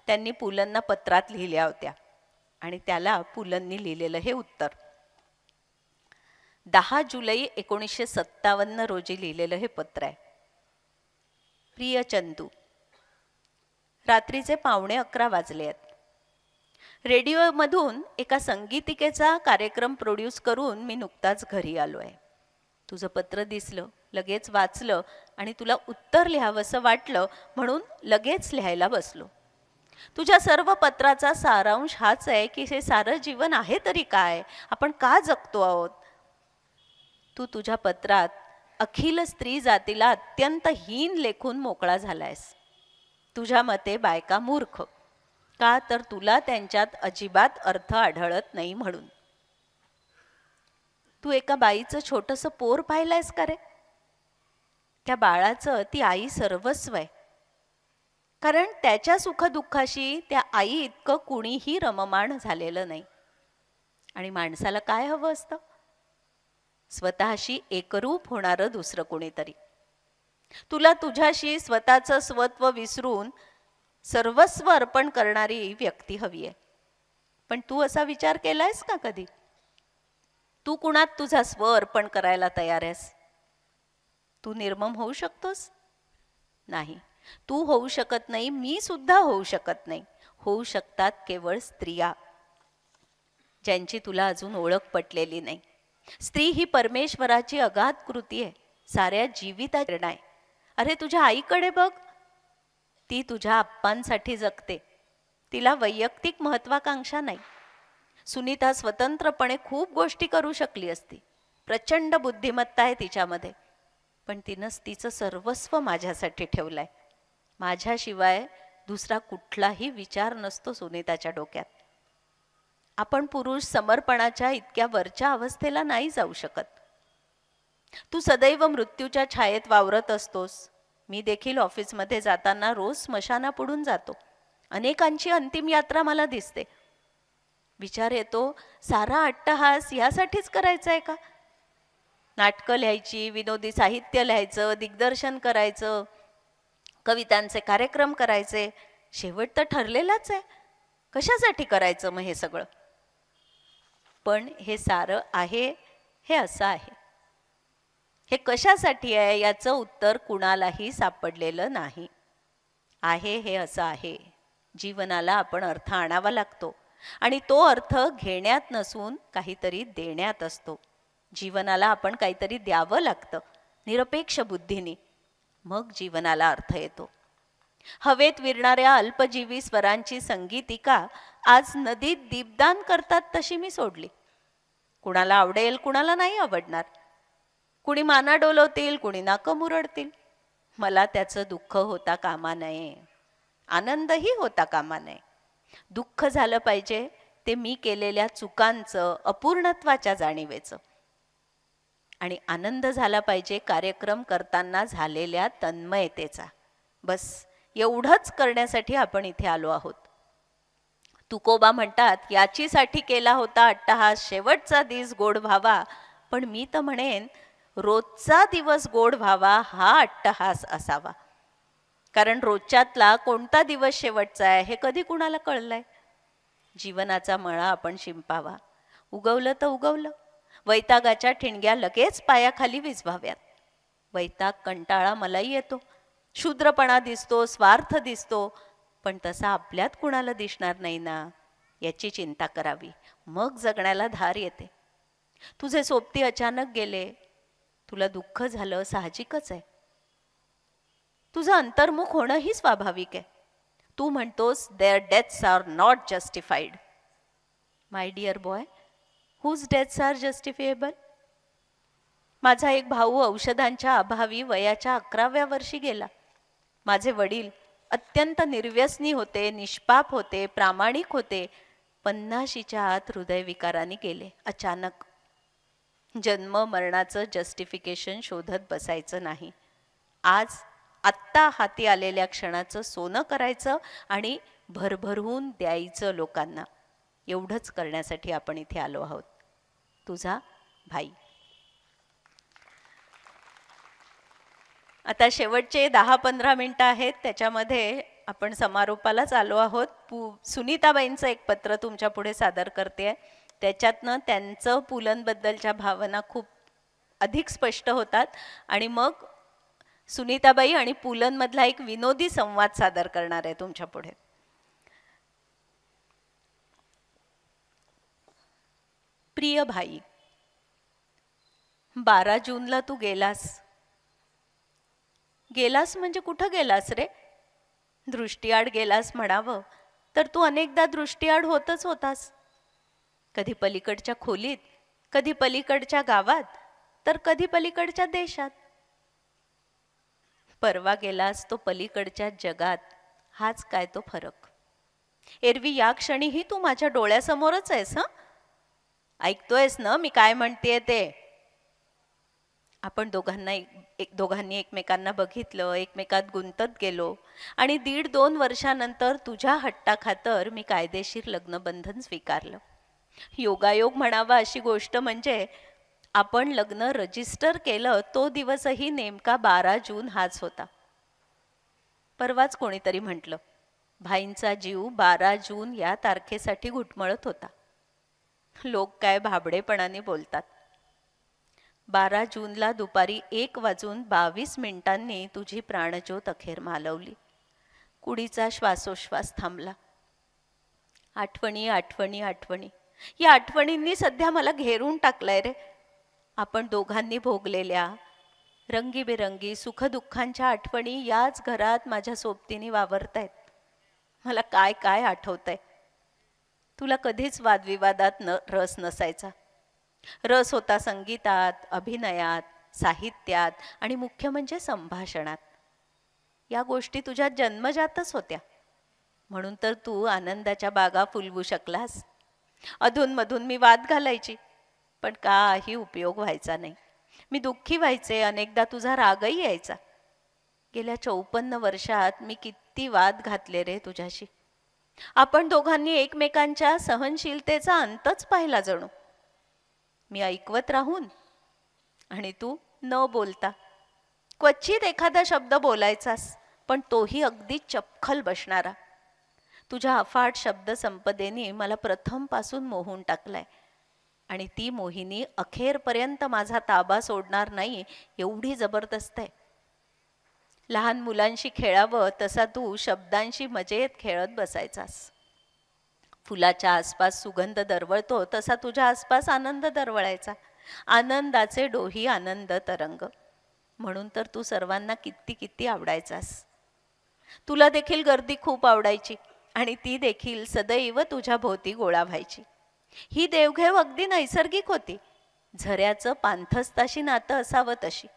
त्यांनी पुलंना पत्रात लिहिल्या होत्या आणि त्याला पुलंनी लिहिलेलं हे उत्तर 10 जुलै 1957 रोजी लिहिलेलं हे पत्र आहे. प्रिय चंदू, रात्रीचे 11:15 वाजले आहेत. रेडिओमधून एका संगीतिकेचा कार्यक्रम प्रोड्यूस करून मी नुकताच घरी आलो आहे. तुझं पत्र दिसलं, लगेच वाचलं आणि तुला उत्तर लिहावंसं वाटलं म्हणून लगेच लिहायला बसलो. तुझ्या सर्व पत्राचा सारांश हाच आहे की हे सारं जीवन आहे तरी काय, आपण का जगतो आहोत. तू तुझ्या पत्रात अखिल स्त्री जातीला अत्यंत हीन लेखून मोकळा झालायस. तुझ्या मते बायका मूर्ख, का तर तुला त्यांच्यात अजिबात अर्थ आढळत नाही म्हणून. तू एका बाईचं छोटंसं पोर पाहिलंयस का रे? त्या बाळाचं ती आई सर्वस्व आहे, कारण त्याच्या सुखदुःखाशी त्या आई इतकं कुणीही रममाण झालेलं नाही. आणि माणसाला काय हवं असतं? स्वतःशी एकरूप होणारं दुसरं कोणीतरी. तुला तुझ्याशी स्वतःचं स्वत्व विसरून सर्वस्व अर्पण करणारी व्यक्ती हवी आहे. पण तू असा विचार केलायस का कधी? तू कुणात तुझा स्व अर्पण करायला तयार आहेस? तू निर्मम होऊ शकतोस? नाही, तू होऊ शकत नाही, मी सुद्धा होऊ शकत नाही. होऊ शकतात केवळ स्त्रिया, ज्यांची तुला अजून ओळख पटलेली नाही. स्त्री ही परमेश्वराची अगाध कृती आहे, साऱ्या जीविताची प्रेरणा आहे. अरे तुझ्या आईकडे बघ, ती तुझ्या आप्पांसाठी जगते. तिला वैयक्तिक महत्वाकांक्षा नाही. सुनीता स्वतंत्रपणे खूप गोष्टी करू शकली असती. प्रचंड बुद्धिमत्ता आहे तिच्यामध्ये, पण तिनं तिचं सर्वस्व माझ्यासाठी ठेवलंय. माझ्याशिवाय दुसरा कुठलाही विचार नसतो सुनीताच्या डोक्यात. आपण पुरुष समर्पणाच्या इतक्या वरच्या अवस्थेला नाही जाऊ शकत. तू सदैव मृत्यूच्या छायेत वावरत असतोस. मी देखील ऑफिसमध्ये जाताना रोज स्मशानापुढून जातो. अनेकांची अंतिम यात्रा मला दिसते. विचार येतो, सारा अट्टहास यासाठीच करायचा आहे का? नाटकं लिहायची, विनोदी साहित्य लिहायचं, दिग्दर्शन करायचं, कवितांचे कार्यक्रम करायचे, शेवट तर ठरलेलाच आहे. कशासाठी करायचं मग हे सगळं? पण हे सारं आहे हे असं आहे. हे कशासाठी आहे याचं उत्तर कुणालाही सापडलेलं नाही. आहे हे असं आहे. जीवनाला आपण अर्थ आणावा लागतो आणि तो अर्थ घेण्यात नसून काहीतरी देण्यात असतो. जीवनाला आपण काहीतरी द्यावं लागतं निरपेक्ष बुद्धीने, मग जीवनाला अर्थ येतो. हवेत विरणाऱ्या अल्पजीवी स्वरांची संगीतिका आज नदीत दीपदान करतात तशी मी सोडली. कुणाला आवडेल, कुणाला नाही आवडणार. कुणी माना डोलवतील, कुणी नाकं मुरडतील. मला त्याचं दुःख होता कामा नये, आनंदही होता कामा नये. दुःख झालं पाहिजे ते मी केलेल्या चुकांचं, अपूर्णत्वाच्या जाणीवेचं. आणि आनंद झाला पाहिजे कार्यक्रम करताना झालेल्या तन्मयतेचा. बस एवढंच करण्यासाठी आपण इथे आलो आहोत. तुकोबा म्हणतात, याचीसाठी केला होता अट्टहास, शेवटचा दिस गोड व्हावा. पण मी तर म्हणेन, रोजचा दिवस गोड व्हावा हा अट्टहास असावा. कारण रोजच्यातला कोणता दिवस शेवटचा आहे हे कधी कुणाला कळलंय? जीवनाचा मळा आपण शिंपावा. उगवलं तर उगवलं. वैतागाच्या ठिणग्या लगेच पायाखाली विझवाव्यात. वैताग, कंटाळा मलाही येतो. शूद्रपणा दिसतो, स्वार्थ दिसतो, पण तसा आपल्यात कुणाला दिसणार नाही ना, याची चिंता करावी. मग जगण्याला धार येते. तुझे सोबती अचानक गेले, तुला दुःख झालं, साहजिकच आहे. तुझं अंतर्मुख होणंही स्वाभाविक आहे. तू म्हणतोस their deaths are not justified. My dear boy, whose deaths are justifiable? माझा एक भाऊ औषधांच्या अभावी वयाच्या 11व्या वर्षी गेला. माझे वडील अत्यंत निर्व्यसनी होते, निष्पाप होते, प्रामाणिक होते. 50च्या आत हृदयविकाराने गेले अचानक. जन्म मरणाचं जस्टिफिकेशन शोधत बसायचं नाही. आज आत्ता हाती आलेल्या क्षणाचं सोनं करायचं आणि भरभरून द्यायचं लोकांना. एवढंच करण्यासाठी आपण इथे आलो आहोत. तुझा भाई. आता शेवटचे 10-15 मिनिटं आहेत, त्याच्यामध्ये आपण समारोपालाच आलो आहोत. सुनीताबाईंचं एक पत्र तुमच्या पुढे सादर करते. त्याच्यातनं त्यांचं पुलंबद्दलच्या भावना खूप अधिक स्पष्ट होतात आणि मग सुनीताबाई आणि पुलंमधला एक विनोदी संवाद सादर करणार आहे तुमच्या पुढे. प्रिय भाई, 12 जूनला तू गेलास. गेलास म्हणजे कुठं गेलास रे? दृष्टीआड गेलास म्हणावं तर तू अनेकदा दृष्टीआड होतच होतास. कधी पलीकडच्या खोलीत, कधी पलीकडच्या गावात, तर कधी पलीकडच्या देशात. परवा गेलास तो पलीकडच्या जगात. हाच काय तो फरक. एरवी या क्षणीही तू माझ्या डोळ्यासमोरच आहेस. ऐकतोयस ना मी काय म्हणतेय ते? आपण दोघांनी एकमेकांना बघितलं, एकमेकात गुंतत गेलो आणि 1.5-2 वर्षानंतर तुझ्या हट्टाखातर मी कायदेशीर लग्नबंधन स्वीकारलं. योगायोग म्हणावा अशी गोष्ट म्हणजे आपण लग्न रजिस्टर केलं तो दिवसही नेमका 12 जून हाच होता. परवाच कोणीतरी म्हटलं, भाईंचा जीव 12 जून या तारखेसाठी घुटमळत होता. लोक काय भाबडेपणाने बोलतात. 12 जूनला दुपारी 1:22 तुझी प्राणज्योत अखेर मालवली. कुडीचा श्वासोश्वास थांबला. आठवणी आठवणी आठवणी. या आठवणींनी सध्या मला घेरून टाकलंय रे. आपण दोघांनी भोगलेल्या रंगीबेरंगी सुखदुःखांच्या आठवणी याच घरात माझ्या सोबतीने वावरतायत. मला काय काय आठवतंय. तुला कधीच वादविवादात रस नसायचा. रस होता संगीतात, अभिनयात, साहित्यात आणि मुख्य म्हणजे संभाषणात. या गोष्टी तुझ्या जन्मजातच होत्या. म्हणून तर तू आनंदाच्या बागा फुलवू शकलास. अधूनमधून मी वाद घालायची, पण काही उपयोग व्हायचा नाही. मी दुःखी व्हायचे, अनेकदा तुझा रागही यायचा. गेल्या 54 वर्षात मी किती वाद घातले रे तुझ्याशी. आपण दोघांनी एकमेकांच्या सहनशीलतेचा अंतच पाहिला जणू. मी ऐकवत राहून आणि तू न बोलता. क्वचित एखादा शब्द बोलायचास, पण तोही अगदी चपखल बसणारा. तुझ्या अफाट शब्दसंपदेने मला प्रथमपासून मोहून टाकलाय आणि ती मोहिनी अखेरपर्यंत माझा ताबा सोडणार नाही एवढी जबरदस्त आहे. लहान मुलांशी खेळावं तसा तू शब्दांशी मजेत खेळत बसायचास. फुलाच्या आसपास सुगंध दरवळतो तसा तुझ्या आसपास आनंद दरवळायचा. आनंदाचे डोही आनंद तरंग. म्हणून तर तू सर्वांना किती किती आवडायचास. तुला देखील गर्दी खूप आवडायची आणि ती देखील सदैव तुझ्या भोवती गोळा व्हायची. ही देवघेव अगदी नैसर्गिक होती. झऱ्याचं पाणथस्ताशी नातं असावं तशी.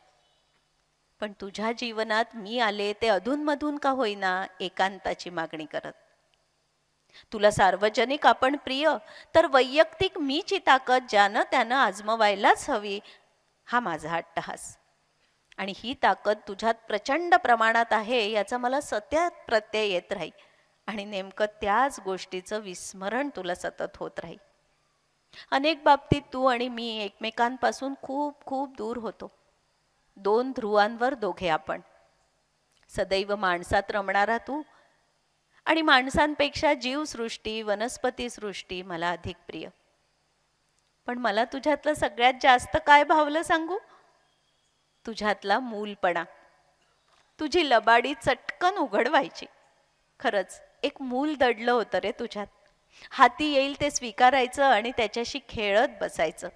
पण तुझ्या जीवनात मी आले ते अधूनमधून का होईना एकांताची मागणी करत. तुला सार्वजनिक आपण प्रिय, तर वैयक्तिक मीची ताकद ज्यानं त्यानं आजमवायलाच हवी, हा माझा अट्टहास. आणि ही ताकद तुझ्यात प्रचंड प्रमाणात आहे याचा मला सतत प्रत्यय येत राही आणि नेमकं त्याच गोष्टीचं विस्मरण तुला सतत होत राही. अनेक बाबतीत तू आणि मी एकमेकांपासून खूप खूप दूर होतो. दोन ध्रुवांवर दोघे आपण. सदैव माणसात रमणारा तू आणि माणसांपेक्षा जीवसृष्टी वनस्पती सृष्टी मला अधिक प्रिय. पण मला तुझ्यातलं सगळ्यात जास्त काय भावलं सांगू? तुझ्यातला मूलपणा. तुझी लबाडी चटकन उघड व्हायची. खरंच एक मूल दडलं होतं रे तुझ्यात. हाती येईल ते स्वीकारायचं आणि त्याच्याशी खेळत बसायचं.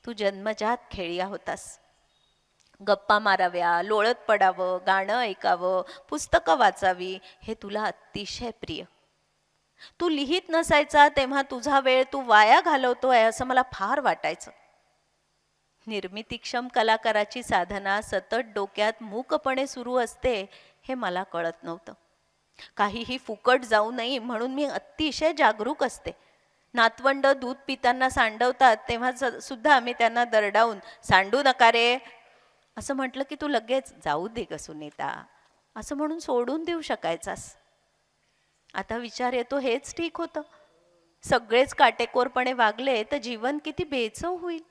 तू जन्मजात खेळिया होतास. गप्पा माराव्या, लोळत पडावं, गाणं ऐकावं, पुस्तकं वाचावी हे तुला अतिशय प्रिय. तू लिहित नसायचा तेव्हा तुझा वेळ तू वाया घालवतोय असं मला फार वाटायचं. निर्मितीक्षम कलाकाराची साधना सतत डोक्यात मूकपणे सुरू असते हे मला कळत नव्हतं. काहीही फुकट जाऊ नये म्हणून मी अतिशय जागरूक असते. नातवंड दूध पिताना सांडवतात तेव्हा सुद्धा मी त्यांना दरडावून सांडू नका रे असं म्हटलं की तू लगेच जाऊ दे ग सुनीता असं म्हणून सोडून देऊ शकायचास. आता विचार येतो हेच ठीक होतं. सगळेच काटेकोरपणे वागले तर जीवन किती बेचव होईल.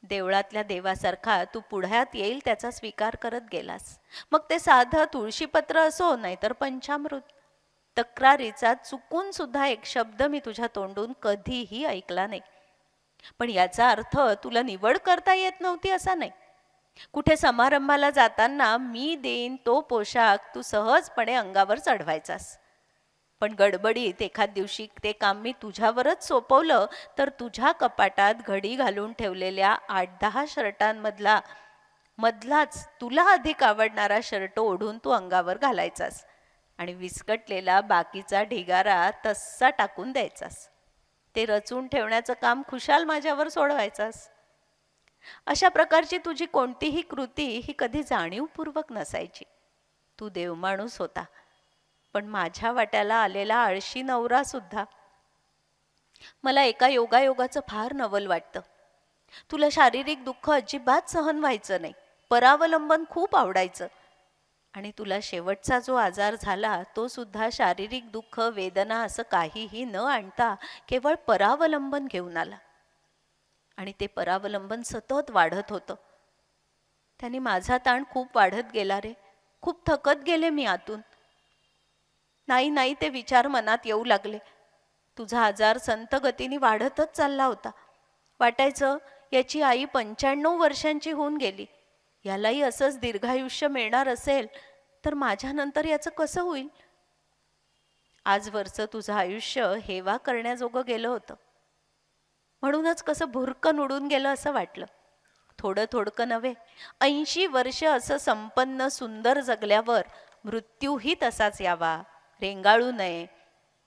देवळातल्या देवासारखा तू पुढ्यात येईल त्याचा स्वीकार करत गेलास. मग ते साधं तुळशीपत्र असो नाहीतर पंचामृत. तक्रारीचा चुकून सुद्धा एक शब्द मी तुझ्या तोंडून कधीही ऐकला नाही. पण याचा अर्थ तुला निवड करता येत नव्हती असा नाही. कुठे समारंभाला जाताना मी देईन तो पोशाख तू सहजपणे अंगावर चढवायचास. पण गडबडीत एखाद दिवशी ते काम मी तुझ्यावरच सोपवलं तर तुझ्या कपाटात घडी घालून ठेवलेल्या 8-10 शर्टांमधलाच तुला अधिक आवडणारा शर्ट ओढून तू अंगावर घालायचास आणि विस्कटलेला बाकीचा ढिगारा तस्सा टाकून द्यायचास. ते रचून ठेवण्याचं काम खुशाल माझ्यावर सोडवायचास. अशा प्रकारची तुझी कोणतीही कृती ही कधी जाणीवपूर्वक नसायची. तू देवमाणूस होता, पण माझ्या वाट्याला आलेला आळशी नवरा सुद्धा. मला एका योगायोगाचं फार नवल वाटतं. तुला शारीरिक दुःख अजिबात सहन व्हायचं नाही. परावलंबन खूप आवडायचं. आणि तुला शेवटचा जो आजार झाला तो सुद्धा शारीरिक दुःख वेदना असं काहीही न आणता केवळ परावलंबन घेऊन आला. आणि ते परावलंबन सतत वाढत होतं. त्याने माझा ताण खूप वाढत गेला रे. खूप थकत गेले मी आतून. नाही ते विचार मनात येऊ लागले. तुझा आजार संत गतीने वाढतच चालला होता. वाटायचं याची आई 95 वर्षांची होऊन गेली. यालाही असंच दीर्घायुष्य मिळणार असेल तर माझ्यानंतर याचं कसं होईल. आजवरचं तुझं आयुष्य हेवा करण्याजोगं गेलं होतं. म्हणूनच कसं भुरकन उडून गेलं असं वाटलं. थोडकं नव्हे, 80 वर्ष असं संपन्न सुंदर जगल्यावर मृत्यूही तसाच यावा, रेंगाळू नये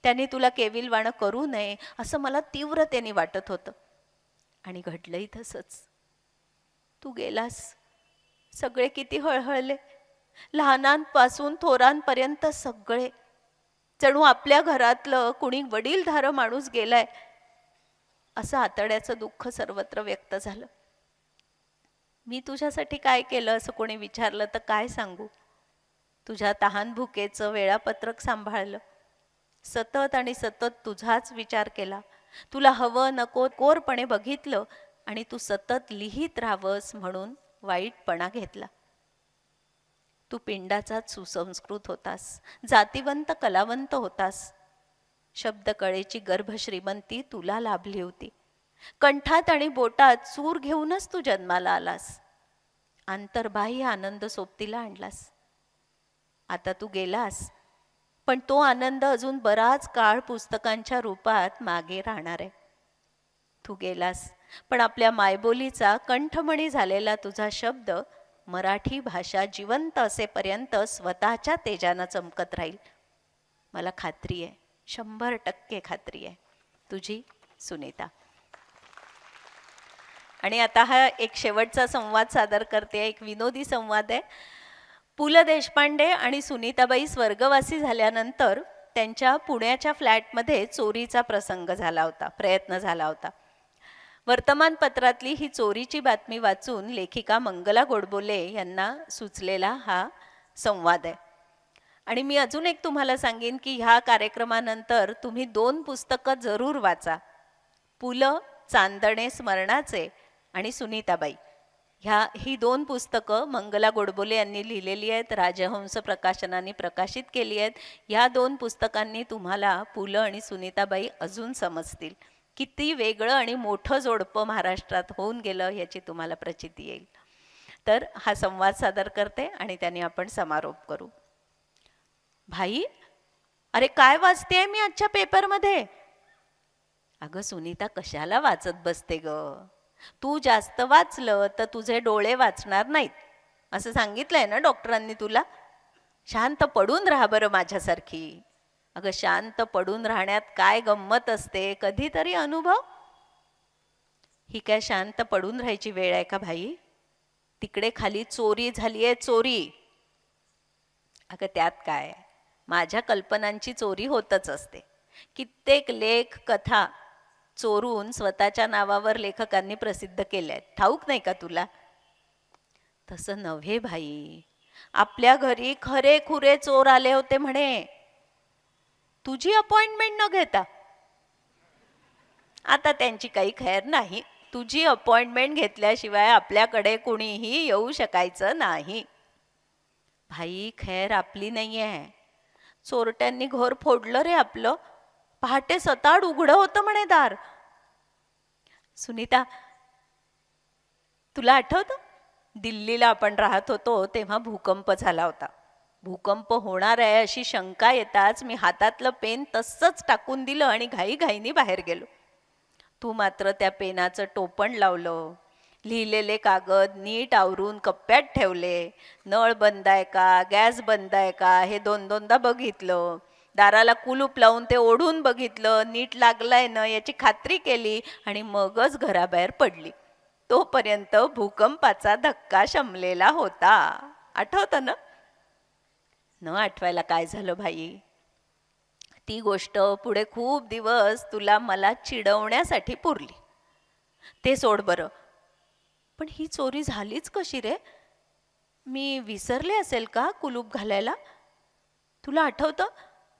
त्यांनी तुला केविलवाणं करू नये असं मला तीव्रतेने वाटत होतं. आणि घडलंही तसंच. तू गेलास. सगळे किती हळहळले. लहानांपासून थोरांपर्यंत सगळे. जणू आपल्या घरातलं कुणी वडीलधारं माणूस गेलाय असं आतड्याचं दुःख सर्वत्र व्यक्त झालं. मी तुझ्यासाठी काय केलं असं कोणी विचारलं तर काय सांगू. तुझ्या तहान भुकेचं वेळापत्रक सांभाळलं. सतत आणि सतत तुझाच विचार केला. तुला हवं नको कोरपणे बघितलं आणि तू सतत लिहित राहावंस म्हणून वाईटपणा घेतला. तू पिंडाचाच सुसंस्कृत होतास. जातीवंत कलावंत होतास. शब्दकळेची गर्भश्रीमंती तुला लाभली होती. कंठात आणि बोटात सूर घेऊनच तू जन्माला आलास. आंतरबाह्य आनंद सोबतीला आणलास. आता तू गेलास, पण तो आनंद अजून बराच काळ पुस्तकांच्या रूपात मागे राहणार आहे. तू गेलास, पण आपल्या मायबोलीचा कंठमणी झालेला तुझा शब्द मराठी भाषा जिवंत असेपर्यंत स्वतःच्या तेजानं चमकत राहील. मला खात्री आहे, 100% खात्री आहे. तुझी सुनीता. आणि आता हा एक शेवटचा संवाद सादर करते. एक विनोदी संवाद आहे. पु ल देशपांडे आणि सुनीताबाई स्वर्गवासी झाल्यानंतर त्यांच्या पुण्याच्या फ्लॅटमध्ये चोरीचा प्रयत्न झाला होता. वर्तमानपत्रातली ही चोरीची बातमी वाचून लेखिका मंगला गोडबोले यांना सुचलेला हा संवाद आहे. आणि मी अजून एक तुम्हाला सांगेन की ह्या कार्यक्रमानंतर तुम्ही 2 पुस्तकं जरूर वाचा. पु ल चांदणे स्मरणाचे आणि सुनीताबाई. ही 2 पुस्तकं मंगला गोडबोले यांनी लिहिलेली आहेत. राजहंस प्रकाशनाने प्रकाशित केली आहेत. ह्या 2 पुस्तकांनी तुम्हाला पु ल आणि सुनीताबाई अजून समजतील. किती वेगळं आणि मोठं जोडपं महाराष्ट्रात होऊन गेलं याची तुम्हाला प्रचिती येईल. तर हा संवाद सादर करते आणि त्याने आपण समारोप करू. भाई, अरे काय वाचतेय मी आजच्या पेपरमध्ये? अगं सुनीता, कशाला वाचत बसते ग? तू जास्त वाचलं तर तुझे डोळे वाचणार नाहीत असं सांगितलंय ना डॉक्टरांनी तुला. शांत पडून राहा बरं माझ्यासारखी. अगं शांत पडून राहण्यात काय गंमत असते, कधीतरी अनुभव. ही काय शांत पडून राहायची वेळ आहे का भाई? तिकडे खाली चोरी झालीये, चोरी. अगं त्यात काय, माझ्या कल्पनांची चोरी होतच असते. कित्येक लेख कथा चोरून स्वतःच्या नावावर लेखकांनी प्रसिद्ध केल्या आहेत. ठाऊक नाही का तुला? तसं नव्हे भाई. आपल्या घरी खरे खुरे चोर आले होते म्हणे, तुझी अपॉइंटमेंट न घेता. आता त्यांची काही खैर नाही. तुझी अपॉइंटमेंट घेतल्याशिवाय आपल्याकडे कुणीही येऊ शकायचं नाही. भाई, खैर आपली नाहीये. चोरट्यांनी घर फोडलं रे आपलं. पहाटे 7 उघडं होतं म्हणे दार. सुनीता, तुला आठवतं दिल्लीला आपण राहत होतो तेव्हा भूकंप झाला होता. भूकंप होणार आहे अशी शंका येताच मी हातातलं पेन तसंच टाकून दिलं आणि घाईघाईने बाहेर गेलो. तू मात्र त्या पेनाचं टोपण लावलं. लिहिलेले कागद नीट आवरून कप्प्यात ठेवले. नळ बंद आहे का, गॅस बंद आहे का हे 2-2दा बघितलं. दाराला कुलूप लावून ते ओढून बघितलं, नीट लागलाय ना याची खात्री केली आणि मगच घराबाहेर पडली. तोपर्यंत भूकंपाचा धक्का शमलेला होता. आठवतं ना? न आठवायला काय झालं भाई? ती गोष्ट पुढे खूप दिवस तुला मला चिडवण्यासाठी पुरली. ते सोड बरं. पण ही चोरी झालीच कशी रे? मी विसरले असेल का कुलूप घालायला? तुला आठवतं,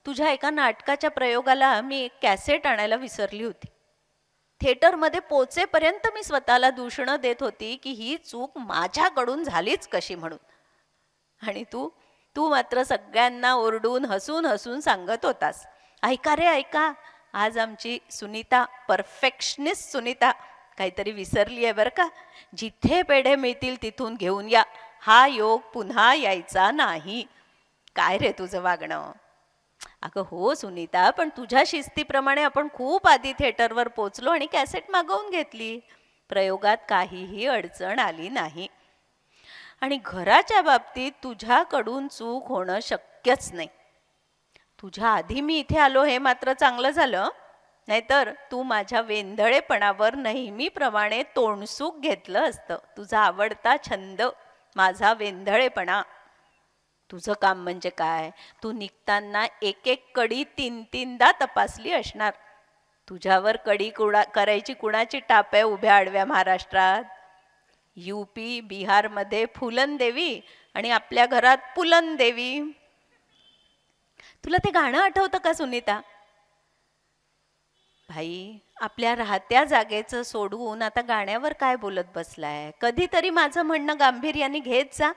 तुझ्या एका नाटकाच्या प्रयोगाला मी एक कॅसेट आणायला विसरली होती. थिएटरमध्ये पोचेपर्यंत मी स्वतःला दूषणं देत होती की ही चूक माझ्याकडून झालीच कशी म्हणून. आणि तू मात्र सगळ्यांना ओरडून हसून हसून सांगत होतास, ऐका रे ऐका, आज आमची सुनीता, परफेक्शनिस्ट सुनीता काहीतरी विसरली आहे बरं का. जिथे पेढे मिळतील तिथून घेऊन या. हा योग पुन्हा यायचा नाही. काय रे तुझं वागणं? अगं हो सुनीता, पण तुझ्या शिस्तीप्रमाणे आपण खूप आधी थिएटरवर पोचलो आणि कॅसेट मागवून घेतली. प्रयोगात काहीही अडचण आली नाही. आणि घराच्या बाबतीत तुझ्याकडून चूक होणं शक्यच नाही. तुझ्या आधी मी इथे आलो हे मात्र चांगलं झालं, नाहीतर तू माझ्या वेंधळेपणावर नेहमीप्रमाणे तोंडसूक घेतलं असतं. तुझा आवडता छंद माझा वेंधळेपणा. तुझं काम म्हणजे काय? तू निघताना एक एक कडी 3-3दा तपासली असणार. तुझ्यावर कडी करायची कुणाची टाप आहे उभ्या आडव्या महाराष्ट्रात? UP बिहारमध्ये फुलन देवी आणि आपल्या घरात पुलन देवी. तुला ते गाणं आठवतं का सुनीता? भाई, आपल्या राहत्या जागेचं सोडवून आता गाण्यावर काय बोलत बसलाय? कधीतरी माझं म्हणणं गांभीर्याने घेत जा.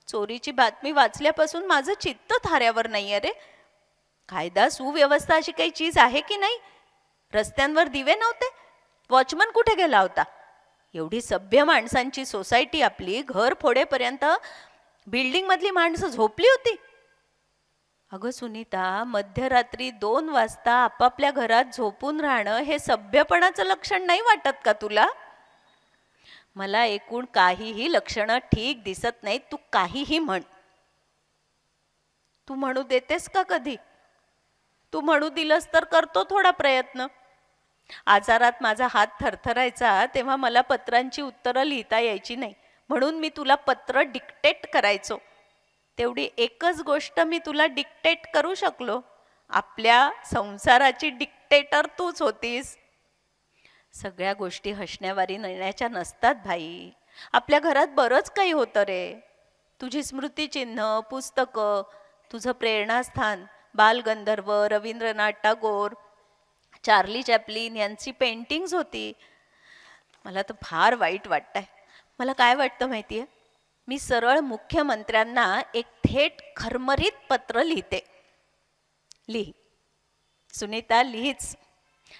चोरीची बातमी वाचल्यापासून माझं चित्त थाऱ्यावर नाहीये रे. कायदा सुव्यवस्था अशी काही चीज आहे की नाही? रस्त्यांवर दिवे नव्हते? वॉचमन कुठे गेला होता? एवढी सभ्य माणसांची सोसायटी आपली, घर फोडेपर्यंत बिल्डिंग मधली माणसं झोपली होती. अगं सुनीता, मध्यरात्री 2 वाजता आपापल्या घरात झोपून राहणं हे सभ्यपणाचं लक्षण नाही वाटत का तुला? मला एकूण काहीही लक्षणं ठीक दिसत नाही. तू काहीही म्हण. तू म्हणू देतेस का कधी? तू म्हणू दिलंस तर करतो थोडा प्रयत्न. आजारात माझा हात थरथरायचा तेव्हा मला पत्रांची उत्तरं लिहिता यायची नाही, म्हणून मी तुला पत्र डिक्टेट करायचो. तेवढी एकच गोष्ट मी तुला डिक्टेट करू शकलो. आपल्या संसाराची डिक्टेटर तूच होतीस. सगळ्या गोष्टी हसण्यावारी नेण्याच्या नसतात भाई. आपल्या घरात बरंच काही होतं रे. तुझी स्मृतिचिन्ह, पुस्तकं, तुझं प्रेरणास्थान, बालगंधर्व, रवींद्रनाथ टागोर, चार्ली चॅपलिन यांची पेंटिंग्स होती. मला तर फार वाईट वाटतंय. मला काय वाटतं माहितीये? मी सरळ मुख्यमंत्र्यांना एक थेट खरमरीत पत्र लिहिते. लिही सुनीता, लिहीच.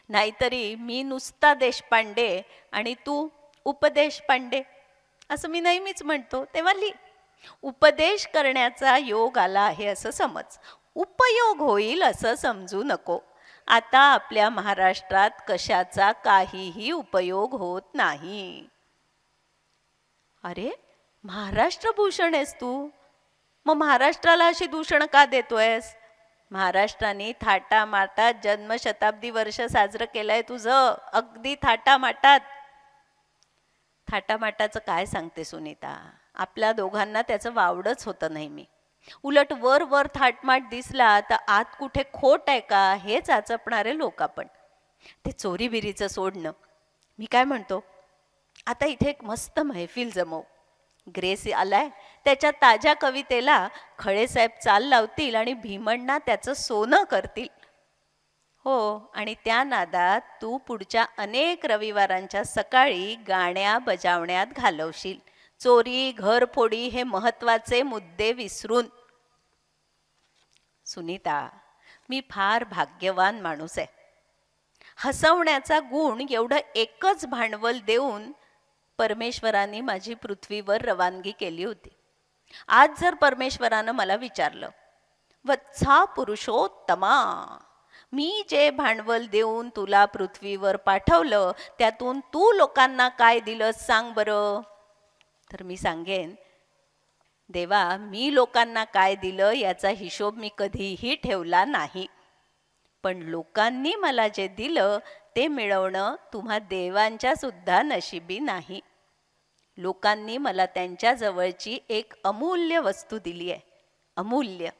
नाहीतरी मी नुसता देशपांडे आणि तू उपदेश पांडे असं मी नेहमीच म्हणतो. तेव्हा लिही. उपदेश करण्याचा योग आला आहे असं समज. उपयोग होईल असं समजू नको. आता आपल्या महाराष्ट्रात कशाचा काहीही उपयोग होत नाही. अरे, महाराष्ट्र भूषण आहेस तू, मग महाराष्ट्राला अशी दूषण का देतोयस? महाराष्ट्राने थाटामाटात जन्मशताब्दी वर्ष साजरं केलंय तुझं, अगदी थाटामाटात. थाटामाटाचं काय सांगते सुनीता? आपल्या दोघांना त्याचं वावडच होतं नेहमी. उलट वर वर थाटमाट दिसला तर आत कुठे खोट आहे का हेच आचपणारे लोक आपण. ते चोरीबिरीचं सोडणं. मी काय म्हणतो, आता इथे एक मस्त मैफिल जमव. ग्रेस आलाय, त्याच्या ताज्या कवितेला खळेसाहेब चाल लावतील आणि भीमण्णा त्याचं सोनं करतील. हो, आणि त्या नादात तू पुढच्या अनेक रविवारांच्या सकाळी गाण्या बजावण्यात घालवशील. चोरी, घरफोडी हे महत्वाचे मुद्दे विसरून. सुनीता, मी फार भाग्यवान माणूस आहे. हसवण्याचा गुण एवढं एकच भांडवल देऊन परमेश्वराने माझी पृथ्वीवर रवानगी केली होती. आज जर परमेश्वरानं मला विचारलं, वत्सा पुरुषोत्तमा, मी जे भांडवल देऊन तुला पृथ्वीवर पाठवलं त्यातून तू लोकांना काय दिलंस सांग बरं? तर मी सांगेन, देवा, मी लोकांना काय दिलं याचा हिशोब मी कधीही ठेवला नाही. पण लोकांनी मला जे दिलं ते मिळवणं तुम्हा देवांच्या सुद्धा नशिबी नाही. लोकांनी मला त्यांच्या जवळची एक अमूल्य वस्तू दिली आहे, अमूल्य,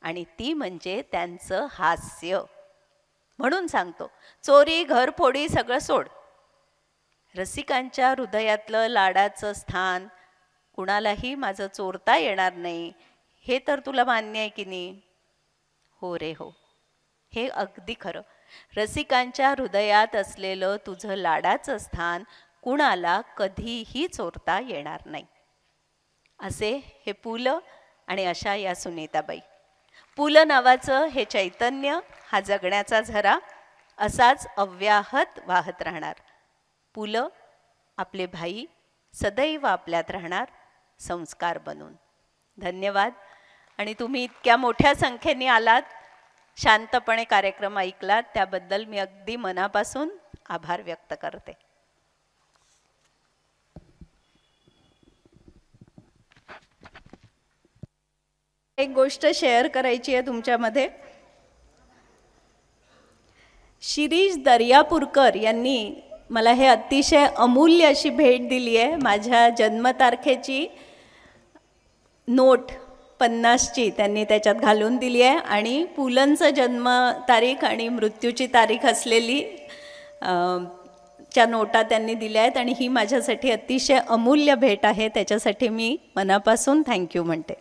आणि ती म्हणजे त्यांचं हास्य. म्हणून सांगतो, चोरी, घरफोडी सगळं सोड. रसिकांच्या हृदयातलं लाडाचं स्थान कुणालाही माझं चोरता येणार नाही, हे तर तुला मान्य आहे की नाही? हो रे हो, हे अगदी खरं. रसिकांच्या हृदयात असलेलं तुझं लाडाचं स्थान कुणाला कधीही चोरता येणार नाही. असे हे पु ल आणि अशा या सुनीताबाई. पु ल नावाचं हे चैतन्य, हा जगण्याचा झरा असाच अव्याहत वाहत राहणार. पु ल, आपले भाई, सदैव आपल्यात राहणार संस्कार बनून. धन्यवाद. आणि तुम्ही इतक्या मोठ्या संख्येने आलात, शांतपणे कार्यक्रम ऐकलात, त्याबद्दल मी अगदी मनापासून आभार व्यक्त करते. एक गोष्ट शेअर करायची आहे तुमच्यामध्ये. शिरीष दर्यापूरकर यांनी मला हे अतिशय अमूल्य अशी भेट दिली आहे. माझ्या जन्मतारखेची नोट 50ची त्यांनी त्याच्यात घालून दिली आहे आणि पुलंचं जन्मतारीख आणि मृत्यूची तारीख असलेली च्या नोटा त्यांनी दिल्या आहेत आणि ही माझ्यासाठी अतिशय अमूल्य भेट आहे. त्याच्यासाठी मी मनापासून थँक्यू म्हणते.